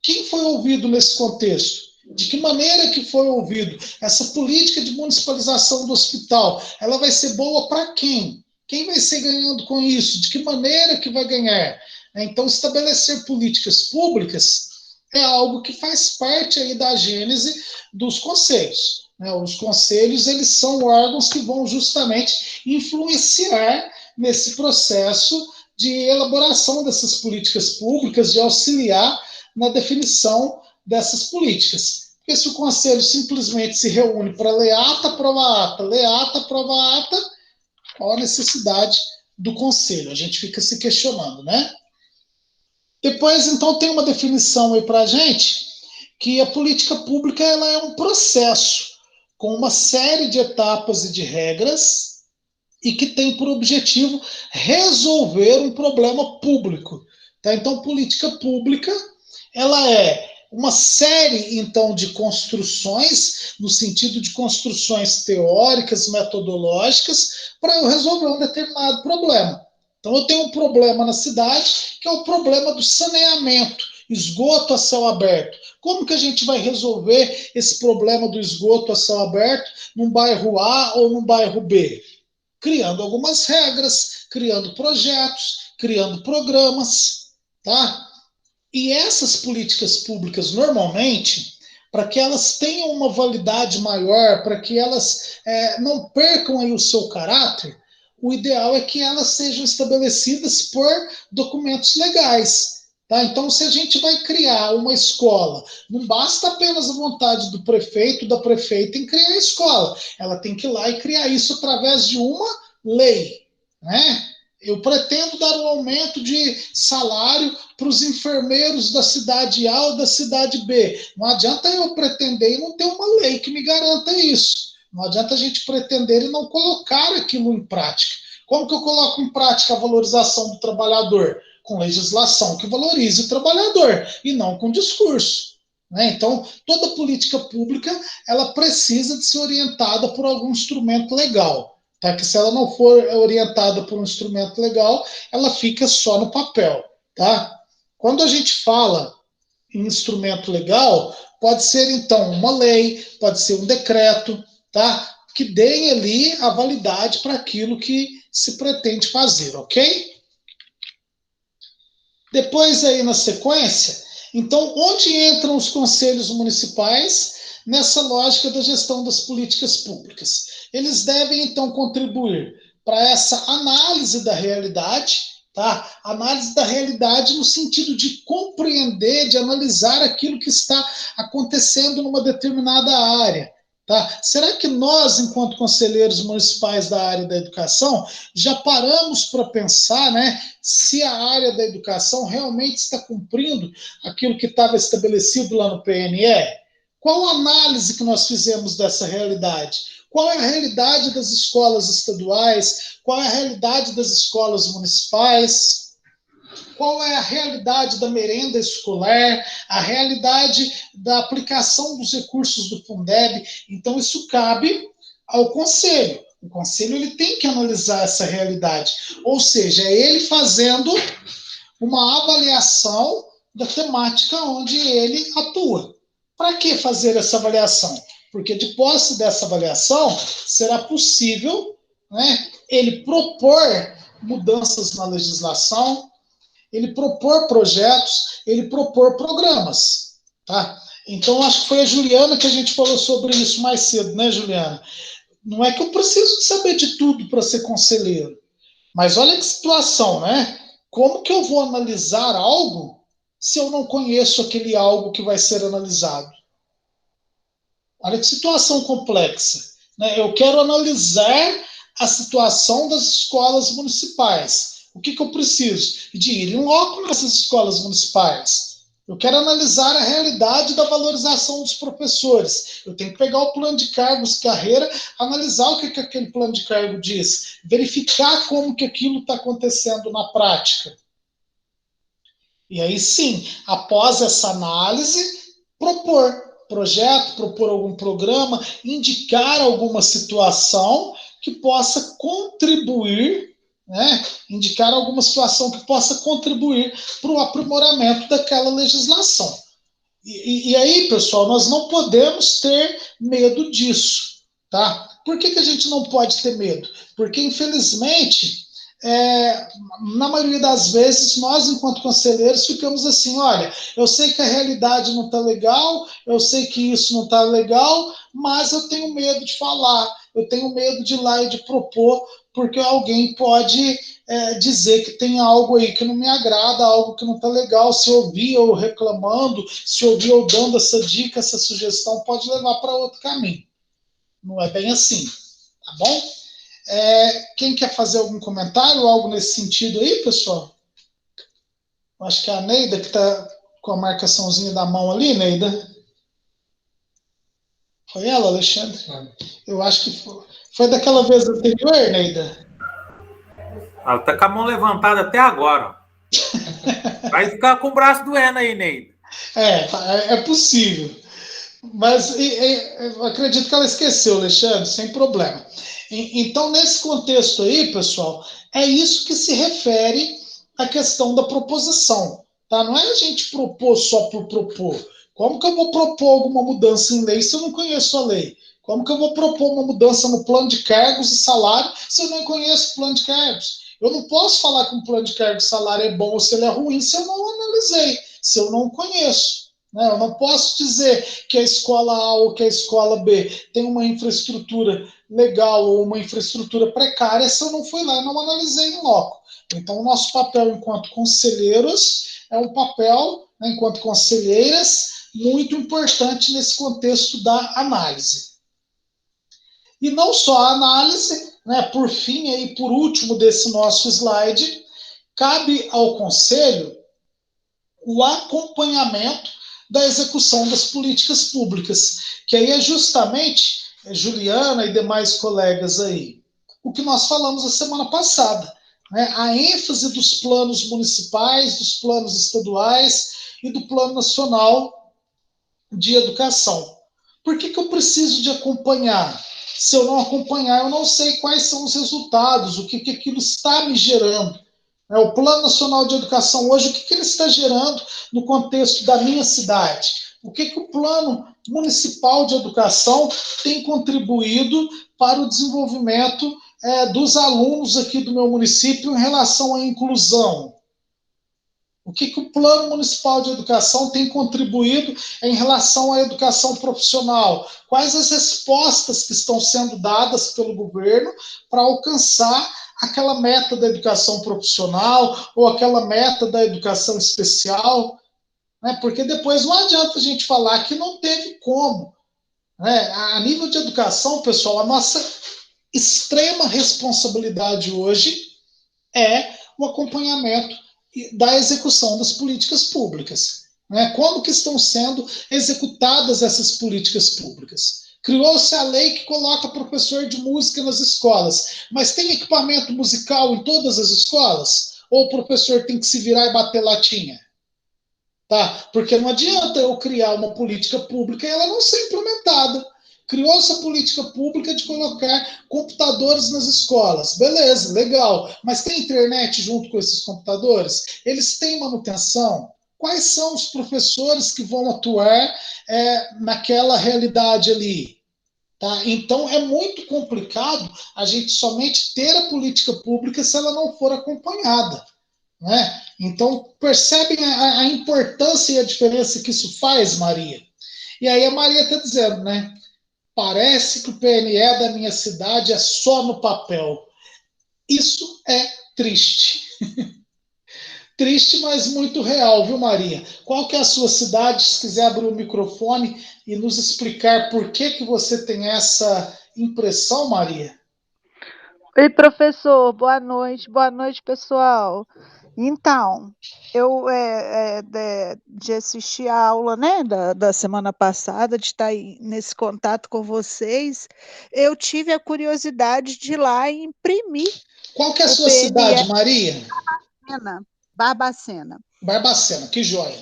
Quem foi ouvido nesse contexto? De que maneira que foi ouvido? Essa política de municipalização do hospital, ela vai ser boa para quem? Quem vai ser ganhando com isso? De que maneira que vai ganhar? Então, estabelecer políticas públicas é algo que faz parte aí da gênese dos conselhos. Os conselhos, eles são órgãos que vão justamente influenciar nesse processo de elaboração dessas políticas públicas, de auxiliar na definição dessas políticas. Porque se o conselho simplesmente se reúne para ler ata, aprova ata, ler ata, aprova ata, qual a necessidade do conselho? A gente fica se questionando, né? Depois, então, tem uma definição aí para a gente, que a política pública ela é um processo com uma série de etapas e de regras e que tem por objetivo resolver um problema público. Tá? Então, política pública ela é uma série, então, de construções, no sentido de construções teóricas, metodológicas, para eu resolver um determinado problema. Então, eu tenho um problema na cidade, que é o problema do saneamento, esgoto a céu aberto. Como que a gente vai resolver esse problema do esgoto a céu aberto num bairro A ou num bairro B? Criando algumas regras, criando projetos, criando programas, tá? E essas políticas públicas, normalmente, para que elas tenham uma validade maior, para que elas não percam aí o seu caráter, o ideal é que elas sejam estabelecidas por documentos legais. Tá? Então, se a gente vai criar uma escola, não basta apenas a vontade do prefeito, da prefeita em criar a escola. Ela tem que ir lá e criar isso através de uma lei. Né? Eu pretendo dar um aumento de salário para os enfermeiros da cidade A ou da cidade B. Não adianta eu pretender e não ter uma lei que me garanta isso. Não adianta a gente pretender e não colocar aquilo em prática. Como que eu coloco em prática a valorização do trabalhador? Com legislação que valorize o trabalhador e não com discurso. Né? Então, toda política pública ela precisa de ser orientada por algum instrumento legal. Tá? Que se ela não for orientada por um instrumento legal, ela fica só no papel. Tá? Quando a gente fala em instrumento legal, pode ser então uma lei, pode ser um decreto, tá? Que dê ali a validade para aquilo que se pretende fazer, ok? Depois aí na sequência, então onde entram os conselhos municipais nessa lógica da gestão das políticas públicas? Eles devem então contribuir para essa análise da realidade, tá? Análise da realidade no sentido de compreender, de analisar aquilo que está acontecendo numa determinada área. Tá? Será que nós, enquanto conselheiros municipais da área da educação, já paramos para pensar, né, se a área da educação realmente está cumprindo aquilo que estava estabelecido lá no PNE? Qual a análise que nós fizemos dessa realidade? Qual é a realidade das escolas estaduais? Qual é a realidade das escolas municipais? Qual é a realidade da merenda escolar, a realidade da aplicação dos recursos do Fundeb? Então, isso cabe ao Conselho. O Conselho ele tem que analisar essa realidade, ou seja, é ele fazendo uma avaliação da temática onde ele atua. Para que fazer essa avaliação? Porque de posse dessa avaliação, será possível, né, ele propor mudanças na legislação, ele propor projetos, ele propor programas, tá? Então, acho que foi a Juliana que a gente falou sobre isso mais cedo, né, Juliana? Não é que eu preciso de saber de tudo para ser conselheiro, mas olha que situação, né? Como que eu vou analisar algo se eu não conheço aquele algo que vai ser analisado? Olha que situação complexa, né? Eu quero analisar a situação das escolas municipais. O que eu preciso? De ir em loco nessas escolas municipais. Eu quero analisar a realidade da valorização dos professores. Eu tenho que pegar o plano de cargos e carreira, analisar o que aquele plano de cargo diz, verificar como que aquilo está acontecendo na prática. E aí sim, após essa análise, propor projeto, propor algum programa, indicar alguma situação que possa contribuir, né? Indicar alguma situação que possa contribuir para o aprimoramento daquela legislação. E aí, pessoal, nós não podemos ter medo disso, tá? Por que a gente não pode ter medo? Porque, infelizmente, na maioria das vezes, nós, enquanto conselheiros, ficamos assim, olha, eu sei que a realidade não está legal, eu sei que isso não está legal, mas eu tenho medo de falar, eu tenho medo de ir lá e de propor, porque alguém pode dizer que tem algo aí que não me agrada, algo que não está legal, se ouvir eu reclamando, se ouvir eu dando essa dica, essa sugestão, pode levar para outro caminho. Não é bem assim, tá bom? Quem quer fazer algum comentário, algo nesse sentido aí, pessoal? Acho que é a Neida que está com a marcaçãozinha da mão ali, Neida. Foi ela, Alexandre? Eu acho que foi. Foi daquela vez anterior, Neida? Ela está com a mão levantada até agora. Vai ficar com o braço doendo aí, Neida. É possível. Mas eu acredito que ela esqueceu, Alexandre, sem problema. Então, nesse contexto aí, pessoal, é isso que se refere à questão da proposição. Tá? Não é a gente propor só por propor. Como que eu vou propor alguma mudança em lei se eu não conheço a lei? Como que eu vou propor uma mudança no plano de cargos e salário se eu não conheço o plano de cargos? Eu não posso falar que um plano de cargos e salário é bom ou se ele é ruim se eu não analisei, se eu não conheço. Eu não posso dizer que a escola A ou que a escola B tem uma infraestrutura legal ou uma infraestrutura precária se eu não fui lá e não analisei em loco. Então, o nosso papel enquanto conselheiros é um papel, né, enquanto conselheiras, muito importante nesse contexto da análise. E não só a análise, né, por fim, e por último desse nosso slide, cabe ao Conselho o acompanhamento da execução das políticas públicas, que aí é justamente, Juliana e demais colegas aí, o que nós falamos a semana passada, né, a ênfase dos planos municipais, dos planos estaduais e do Plano Nacional de Educação. Por que eu preciso de acompanhar? Se eu não acompanhar, eu não sei quais são os resultados, o que aquilo está me gerando. O Plano Nacional de Educação hoje, o que ele está gerando no contexto da minha cidade? O que o Plano Municipal de Educação tem contribuído para o desenvolvimento dos alunos aqui do meu município em relação à inclusão? O que o Plano Municipal de Educação tem contribuído em relação à educação profissional? Quais as respostas que estão sendo dadas pelo governo para alcançar aquela meta da educação profissional ou aquela meta da educação especial? Porque depois não adianta a gente falar que não teve como. A nível de educação, pessoal, a nossa extrema responsabilidade hoje é o acompanhamento da execução das políticas públicas. Como que estão sendo executadas essas políticas públicas? Criou-se a lei que coloca professor de música nas escolas, mas tem equipamento musical em todas as escolas? Ou o professor tem que se virar e bater latinha? Tá? Porque não adianta eu criar uma política pública e ela não ser implementada. Criou-se a política pública de colocar computadores nas escolas. Beleza, legal. Mas tem internet junto com esses computadores? Eles têm manutenção? Quais são os professores que vão atuar naquela realidade ali? Tá? Então, é muito complicado a gente somente ter a política pública se ela não for acompanhada. Né? Então, percebem a importância e a diferença que isso faz, Maria? E aí a Maria está dizendo, né? Parece que o PNE da minha cidade é só no papel. Isso é triste. Triste, mas muito real, viu, Maria? Qual que é a sua cidade? Se quiser abrir o microfone e nos explicar por que você tem essa impressão, Maria. Oi, professor. Boa noite, pessoal. Então, eu de assistir a aula, né, da semana passada, de estar aí nesse contato com vocês, eu tive a curiosidade de ir lá e imprimir. Qual que é a sua cidade, Maria? Barbacena. Barbacena, que joia.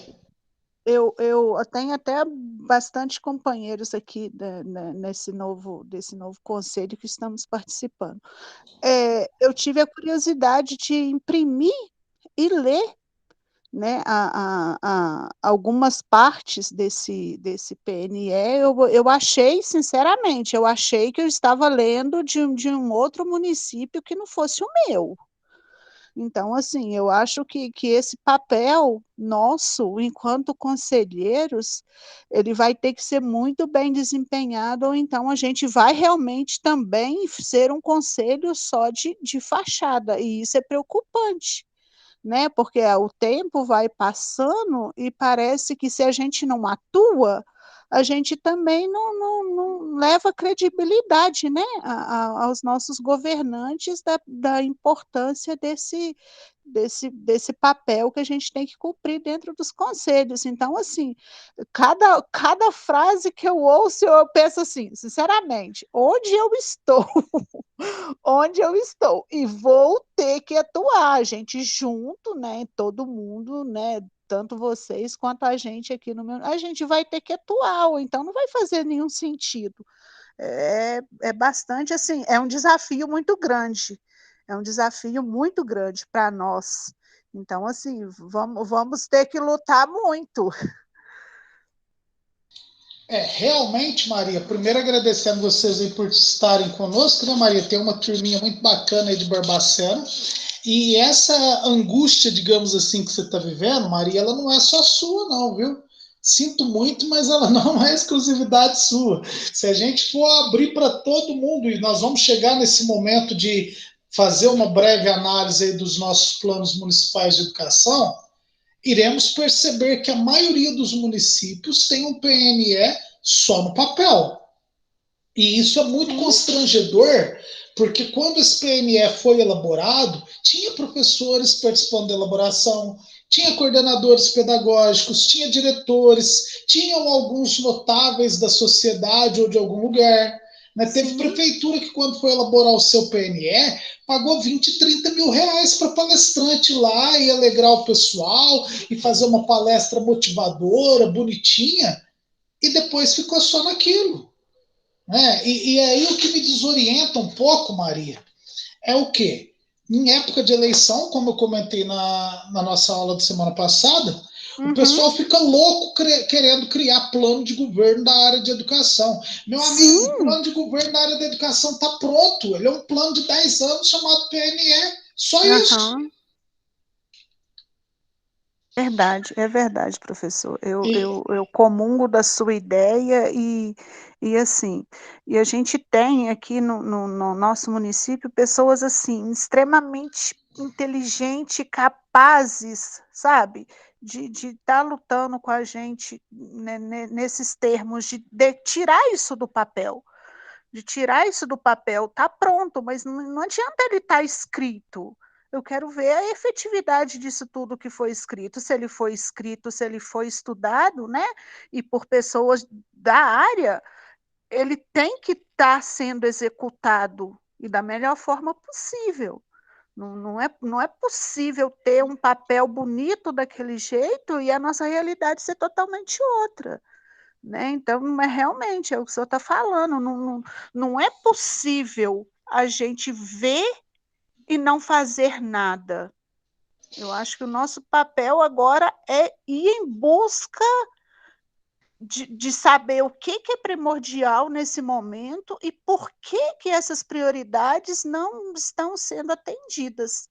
Eu tenho até bastante companheiros aqui desse novo conselho que estamos participando. Eu tive a curiosidade de imprimir e ler, né, algumas partes desse PNE. Eu achei, sinceramente, que eu estava lendo de um outro município que não fosse o meu. Então, assim, eu acho que esse papel nosso, enquanto conselheiros, ele vai ter que ser muito bem desempenhado, ou então a gente vai realmente também ser um conselho só de fachada, e isso é preocupante, né? Porque o tempo vai passando e parece que se a gente não atua, a gente também não leva credibilidade, né, aos nossos governantes da importância desse papel que a gente tem que cumprir dentro dos conselhos. Então, assim, cada frase que eu ouço, eu penso assim, sinceramente, onde eu estou? Onde eu estou? E vou ter que atuar, a gente junto, né, todo mundo, né, tanto vocês quanto a gente aqui a gente vai ter que atuar, ou então não vai fazer nenhum sentido. É bastante, assim, é um desafio muito grande, para nós. Então, assim, vamos ter que lutar muito. Realmente, Maria, primeiro agradecendo vocês aí por estarem conosco, né, Maria? Tem uma turminha muito bacana aí de Barbacena. E essa angústia, digamos assim, que você está vivendo, Maria, ela não é só sua, não, viu? Sinto muito, mas ela não é exclusividade sua. Se a gente for abrir para todo mundo, e nós vamos chegar nesse momento de fazer uma breve análise aí dos nossos planos municipais de educação, iremos perceber que a maioria dos municípios tem um PNE só no papel. E isso é muito constrangedor, porque quando esse PNE foi elaborado, tinha professores participando da elaboração, tinha coordenadores pedagógicos, tinha diretores, tinham alguns notáveis da sociedade ou de algum lugar. Né? Teve prefeitura que, quando foi elaborar o seu PNE, pagou 20, 30 mil reais para palestrante lá e alegrar o pessoal e fazer uma palestra motivadora, bonitinha, e depois ficou só naquilo. Né? E aí o que me desorienta um pouco, Maria, é o quê? Em época de eleição, como eu comentei na nossa aula de semana passada, o pessoal fica louco querendo criar plano de governo da área de educação. Meu amigo, o plano de governo da área da educação está pronto. Ele é um plano de 10 anos chamado PNE. Só isso. Verdade, é verdade, professor. Eu comungo da sua ideia e assim, e a gente tem aqui no nosso município pessoas assim, extremamente inteligentes, capazes, sabe, de estar lutando com a gente né, nesses termos de tirar isso do papel. De tirar isso do papel, tá pronto, mas não adianta ele estar escrito. Eu quero ver a efetividade disso tudo que foi escrito, se ele foi escrito, se ele foi estudado, né? E por pessoas da área, ele tem que estar sendo executado e da melhor forma possível. Não é possível ter um papel bonito daquele jeito e a nossa realidade ser totalmente outra. Né? Então, realmente, é o que o senhor está falando, não é possível a gente ver e não fazer nada. Eu acho que o nosso papel agora é ir em busca de saber o que é primordial nesse momento e por que essas prioridades não estão sendo atendidas.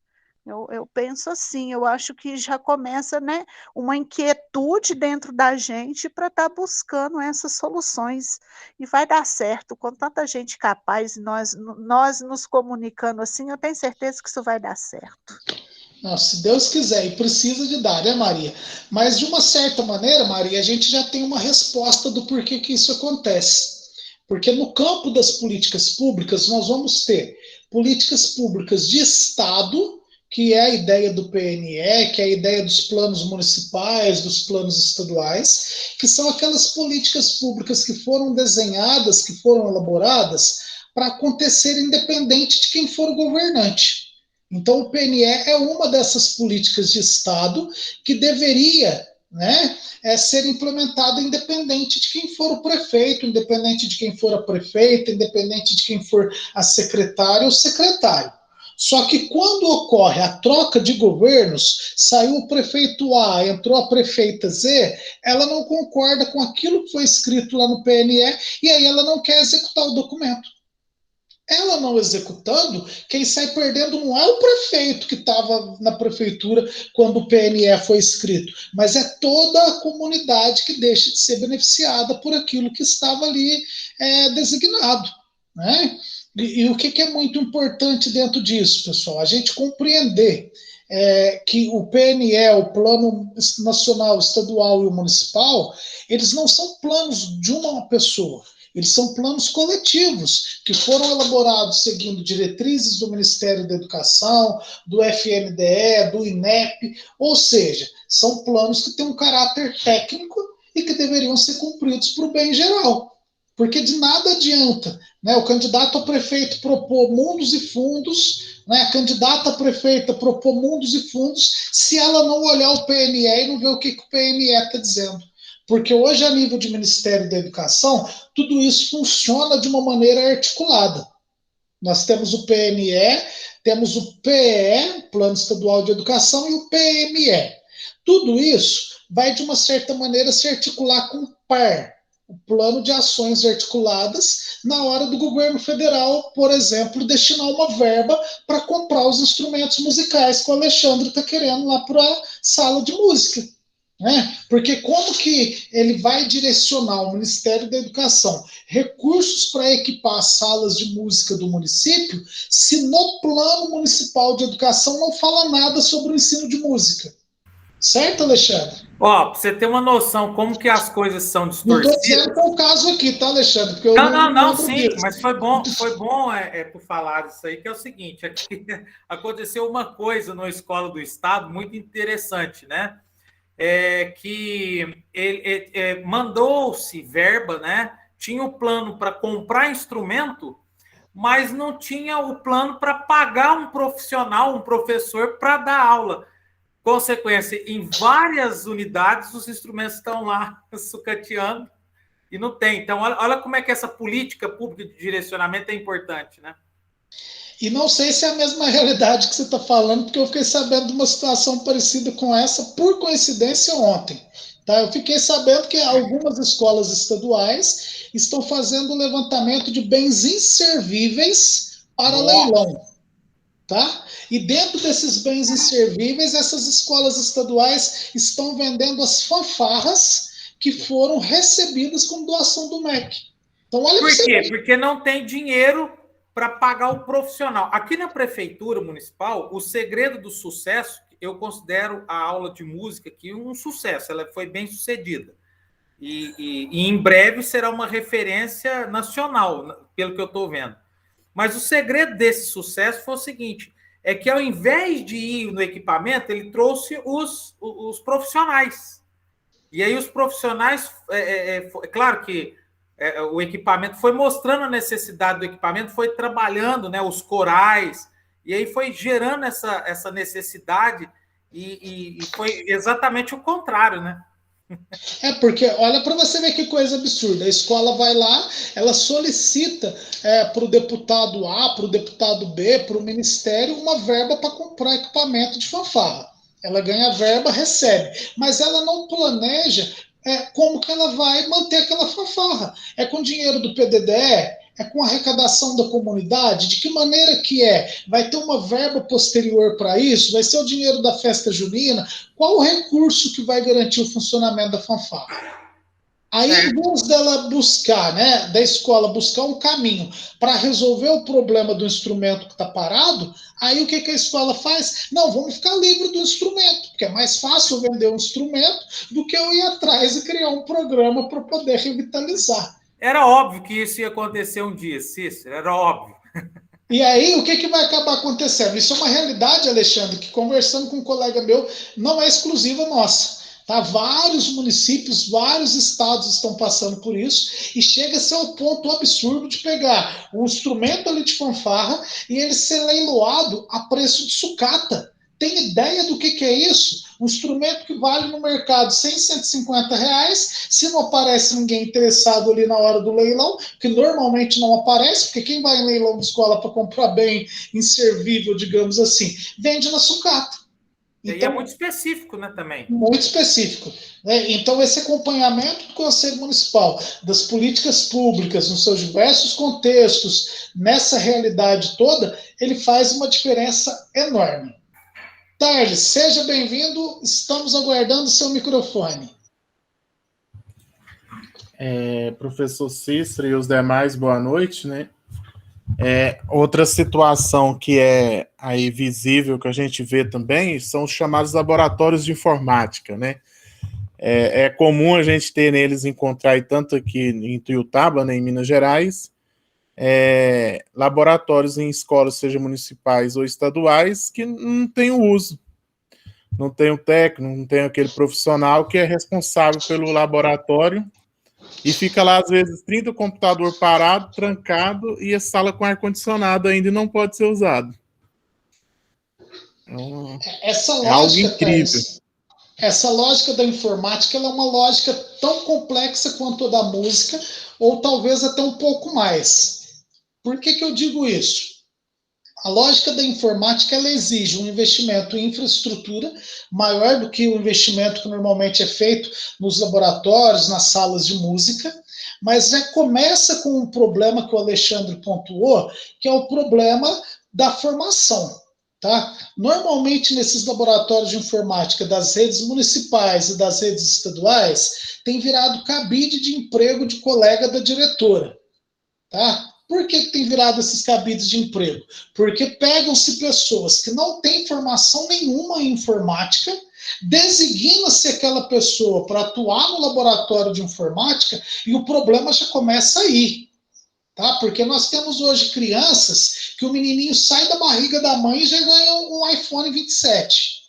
Eu penso assim, eu acho que já começa, né, uma inquietude dentro da gente para estar buscando essas soluções. E vai dar certo, com tanta gente capaz, nós nos comunicando assim, eu tenho certeza que isso vai dar certo. Não, se Deus quiser, e precisa de dar, né, Maria? Mas, de uma certa maneira, Maria, a gente já tem uma resposta do porquê que isso acontece. Porque no campo das políticas públicas, nós vamos ter políticas públicas de Estado, que é a ideia do PNE, que é a ideia dos planos municipais, dos planos estaduais, que são aquelas políticas públicas que foram desenhadas, que foram elaboradas para acontecer independente de quem for o governante. Então, o PNE é uma dessas políticas de Estado que deveria, né, ser implementada independente de quem for o prefeito, independente de quem for a prefeita, independente de quem for a secretária ou secretário. Só que quando ocorre a troca de governos, saiu o prefeito A, entrou a prefeita Z, ela não concorda com aquilo que foi escrito lá no PNE e aí ela não quer executar o documento. Ela não executando, quem sai perdendo não é o prefeito que estava na prefeitura quando o PNE foi escrito, mas é toda a comunidade que deixa de ser beneficiada por aquilo que estava ali designado. Né? E o que é muito importante dentro disso, pessoal? A gente compreender que o PNE, o Plano Nacional, Estadual e o Municipal, eles não são planos de uma pessoa. Eles são planos coletivos, que foram elaborados seguindo diretrizes do Ministério da Educação, do FNDE, do INEP, ou seja, são planos que têm um caráter técnico e que deveriam ser cumpridos para o bem geral. Porque de nada adianta, né, o candidato a prefeito propor mundos e fundos, né, a candidata a prefeita propor mundos e fundos, se ela não olhar o PNE e não ver o que o PNE está dizendo. Porque hoje, a nível de Ministério da Educação, tudo isso funciona de uma maneira articulada. Nós temos o PNE, temos o PE, Plano Estadual de Educação, e o PME. Tudo isso vai, de uma certa maneira, se articular com o PAR, o Plano de Ações Articuladas, na hora do governo federal, por exemplo, destinar uma verba para comprar os instrumentos musicais que o Alexandre está querendo lá para a sala de música. Né? Porque como que ele vai direcionar o Ministério da Educação recursos para equipar as salas de música do município, se no Plano Municipal de Educação não fala nada sobre o ensino de música? Certo, Alexandre? Ó, pra você ter uma noção como que as coisas são Não estou distorcidas. dizendo que é o caso aqui, tá, Alexandre? Porque eu Não, lembro sim, disso. mas foi bom por falar isso aí, que é o seguinte, aqui aconteceu uma coisa na Escola do Estado muito interessante, né? Que mandou-se verba, né? Tinha o plano para comprar instrumento, mas não tinha o plano para pagar um profissional, um professor, para dar aula. Consequência, em várias unidades, os instrumentos estão lá sucateando e não tem. Então, olha como é que essa política pública de direcionamento é importante, né? E não sei se é a mesma realidade que você está falando, porque eu fiquei sabendo de uma situação parecida com essa, por coincidência, ontem. Tá? Eu fiquei sabendo que algumas escolas estaduais estão fazendo o levantamento de bens inservíveis para leilão. Tá? E dentro desses bens inservíveis, essas escolas estaduais estão vendendo as fanfarras que foram recebidas com doação do MEC. Então, olha Por quê? Porque não tem dinheiro para pagar o profissional. Aqui na prefeitura municipal, o segredo do sucesso, eu considero a aula de música aqui um sucesso, ela foi bem sucedida. E em breve será uma referência nacional, pelo que eu estou vendo. Mas o segredo desse sucesso foi o seguinte, é que ao invés de ir no equipamento, ele trouxe os profissionais. E aí os profissionais, claro que o equipamento foi mostrando a necessidade do equipamento, foi trabalhando, né, os corais, e aí foi gerando essa necessidade, e foi exatamente o contrário, né? Porque olha para você ver que coisa absurda. A escola vai lá, ela solicita para o deputado A, para o deputado B, para o ministério, uma verba para comprar equipamento de fanfarra. Ela ganha verba, recebe, mas ela não planeja como que ela vai manter aquela fanfarra. É com dinheiro do PDDE? É com arrecadação da comunidade? De que maneira que é? Vai ter uma verba posterior para isso? Vai ser o dinheiro da festa junina? Qual o recurso que vai garantir o funcionamento da fanfarra? Aí, em vez dela buscar, né, da escola buscar um caminho para resolver o problema do instrumento que está parado, aí o que a escola faz? Não, vamos ficar livre do instrumento, porque é mais fácil vender um instrumento do que eu ir atrás e criar um programa para poder revitalizar. Era óbvio que isso ia acontecer um dia, Cícero, era óbvio. E aí, o que vai acabar acontecendo? Isso é uma realidade, Alexandre, que conversando com um colega meu, não é exclusiva nossa. Tá? Vários municípios, vários estados estão passando por isso, e chega-se ao ponto absurdo de pegar um instrumento ali de fanfarra e ele ser leiloado a preço de sucata. Tem ideia do que é isso? Um instrumento que vale no mercado 100, 150 reais, se não aparece ninguém interessado ali na hora do leilão, que normalmente não aparece, porque quem vai em leilão de escola para comprar bem inservível, digamos assim, vende na sucata. Então, e é muito específico, né, também. Muito específico. Né? Então, esse acompanhamento do Conselho Municipal, das políticas públicas, nos seus diversos contextos, nessa realidade toda, ele faz uma diferença enorme. Tarles, seja bem-vindo, estamos aguardando o seu microfone. Professor Cícero e os demais, boa noite, né? Outra situação que é aí visível, que a gente vê também, são os chamados laboratórios de informática, né? É comum a gente ter neles encontrar, tanto aqui em Tuiutaba, né, em Minas Gerais, laboratórios em escolas, seja municipais ou estaduais, que não tem o uso. Não tem o técnico, não tem aquele profissional que é responsável pelo laboratório, e fica lá, às vezes, 30 computador parado, trancado, e a sala com ar-condicionado ainda não pode ser usado. Então, essa lógica, algo incrível. Essa lógica da informática ela é uma lógica tão complexa quanto a da música, ou talvez até um pouco mais. Por que eu digo isso? A lógica da informática ela exige um investimento em infraestrutura maior do que o investimento que normalmente é feito nos laboratórios, nas salas de música, mas já começa com um problema que o Alexandre pontuou, que é o problema da formação. Tá? Normalmente, nesses laboratórios de informática das redes municipais e das redes estaduais, tem virado cabide de emprego de colega da diretora. Tá? Por que tem virado esses cabides de emprego? Porque pegam-se pessoas que não têm formação nenhuma em informática Designa-se aquela pessoa para atuar no laboratório de informática e o problema já começa aí. Tá? Porque nós temos hoje crianças que o menininho sai da barriga da mãe e já ganha um iPhone 27.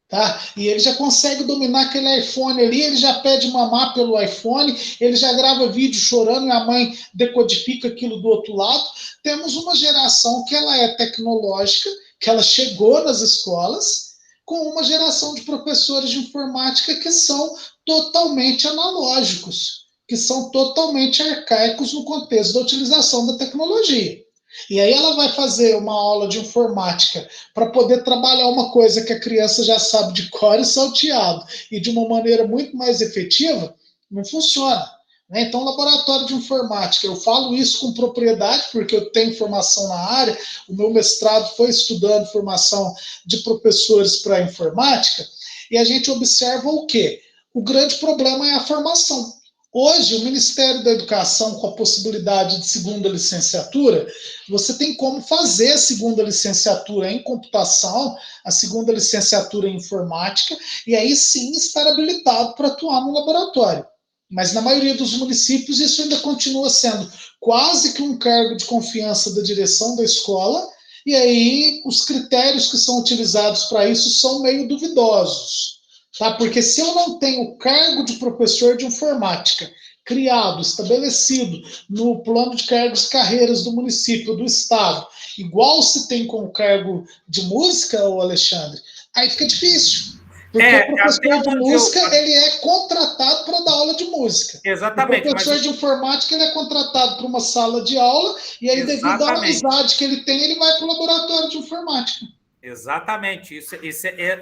Tá? E ele já consegue dominar aquele iPhone ali, ele já pede mamar pelo iPhone, ele já grava vídeo chorando e a mãe decodifica aquilo do outro lado. Temos uma geração que ela é tecnológica, que ela chegou nas escolas, com uma geração de professores de informática que são totalmente analógicos, que são totalmente arcaicos no contexto da utilização da tecnologia. E aí ela vai fazer uma aula de informática para poder trabalhar uma coisa que a criança já sabe de cor e salteado, e de uma maneira muito mais efetiva, não funciona. Então, laboratório de informática, eu falo isso com propriedade, porque eu tenho formação na área, o meu mestrado foi estudando formação de professores para informática, e a gente observa o quê? O grande problema é a formação. Hoje, o Ministério da Educação, com a possibilidade de segunda licenciatura, você tem como fazer a segunda licenciatura em computação, a segunda licenciatura em informática, e aí sim estar habilitado para atuar no laboratório. Mas na maioria dos municípios isso ainda continua sendo quase que um cargo de confiança da direção da escola, e aí os critérios que são utilizados para isso são meio duvidosos. Tá? Porque se eu não tenho o cargo de professor de informática criado, estabelecido no plano de cargos e carreiras do município, do estado, igual se tem com o cargo de música, Alexandre, aí fica difícil. Porque o professor de música, ele é contratado para dar aula de música. Exatamente. O professor de informática, ele é contratado para uma sala de aula, e aí, devido à amizade que ele tem, ele vai para o laboratório de informática. Exatamente.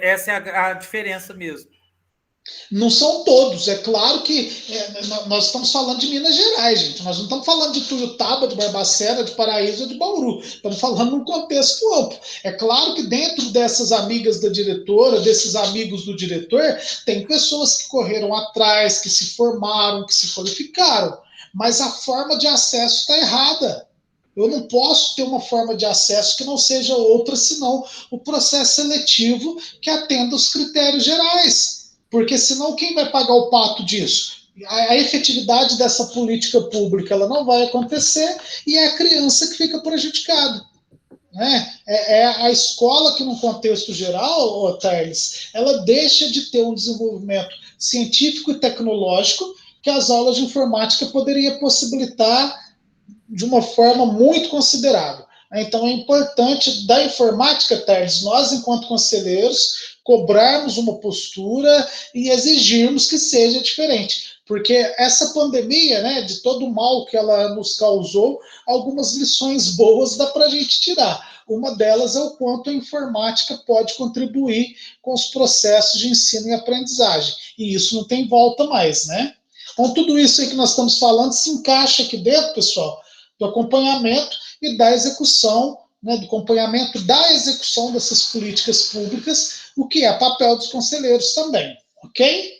Essa é a diferença mesmo. Não são todos, é claro que nós estamos falando de Minas Gerais, gente. Nós não estamos falando de Tuiutaba, de Barbacena, de Paraíso ou de Bauru. Estamos falando num contexto amplo. É claro que dentro dessas amigas da diretora, desses amigos do diretor, tem pessoas que correram atrás, que se formaram, que se qualificaram. Mas a forma de acesso está errada. Eu não posso ter uma forma de acesso que não seja outra, senão o processo seletivo que atenda os critérios gerais. Porque senão quem vai pagar o pato disso? A efetividade dessa política pública ela não vai acontecer e é a criança que fica prejudicada. Né? É a escola que, no contexto geral, Thales, ela deixa de ter um desenvolvimento científico e tecnológico que as aulas de informática poderiam possibilitar de uma forma muito considerável. Então, é importante da informática, Thales, nós, enquanto conselheiros, cobrarmos uma postura e exigirmos que seja diferente. Porque essa pandemia, né, de todo o mal que ela nos causou, algumas lições boas dá para a gente tirar. Uma delas é o quanto a informática pode contribuir com os processos de ensino e aprendizagem. E isso não tem volta mais, né? Então, tudo isso aí que nós estamos falando se encaixa aqui dentro, pessoal, do acompanhamento e da execução, né, do acompanhamento da execução dessas políticas públicas, o que é papel dos conselheiros também, ok?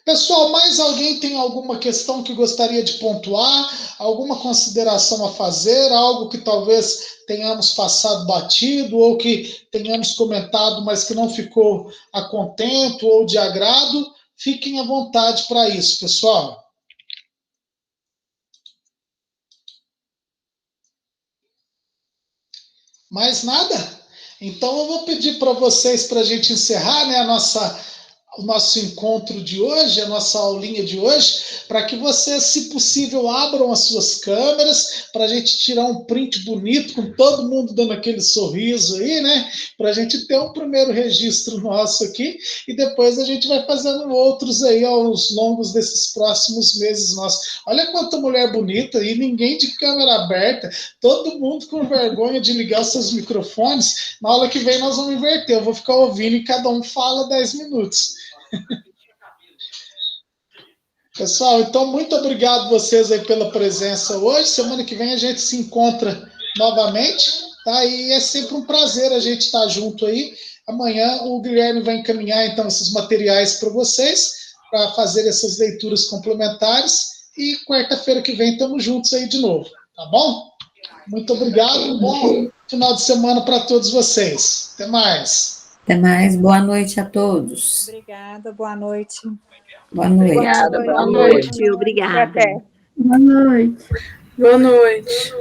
Pessoal, mais alguém tem alguma questão que gostaria de pontuar? Alguma consideração a fazer? Algo que talvez tenhamos passado batido ou que tenhamos comentado, mas que não ficou a contento ou de agrado? Fiquem à vontade para isso, pessoal. Mais nada? Então eu vou pedir para vocês, para a gente encerrar, né, o nosso encontro de hoje, a nossa aulinha de hoje, para que vocês, se possível, abram as suas câmeras, para a gente tirar um print bonito, com todo mundo dando aquele sorriso aí, né? Para a gente ter um primeiro registro nosso aqui, e depois a gente vai fazendo outros aí aos longos desses próximos meses nossos. Olha quanta mulher bonita, e ninguém de câmera aberta, todo mundo com vergonha de ligar os seus microfones. Na aula que vem nós vamos inverter, eu vou ficar ouvindo e cada um fala 10 minutos. Pessoal, então muito obrigado vocês aí pela presença hoje. Semana que vem a gente se encontra novamente, tá? E é sempre um prazer a gente estar junto aí. Amanhã o Guilherme vai encaminhar então esses materiais para vocês, para fazer essas leituras complementares, e quarta-feira que vem estamos juntos aí de novo, tá bom? Muito obrigado, bom final de semana para todos vocês. Até mais. Até mais, boa noite a todos. Obrigada, boa noite. Boa noite. Obrigada, boa noite. Obrigada. Até. Boa noite. Boa noite.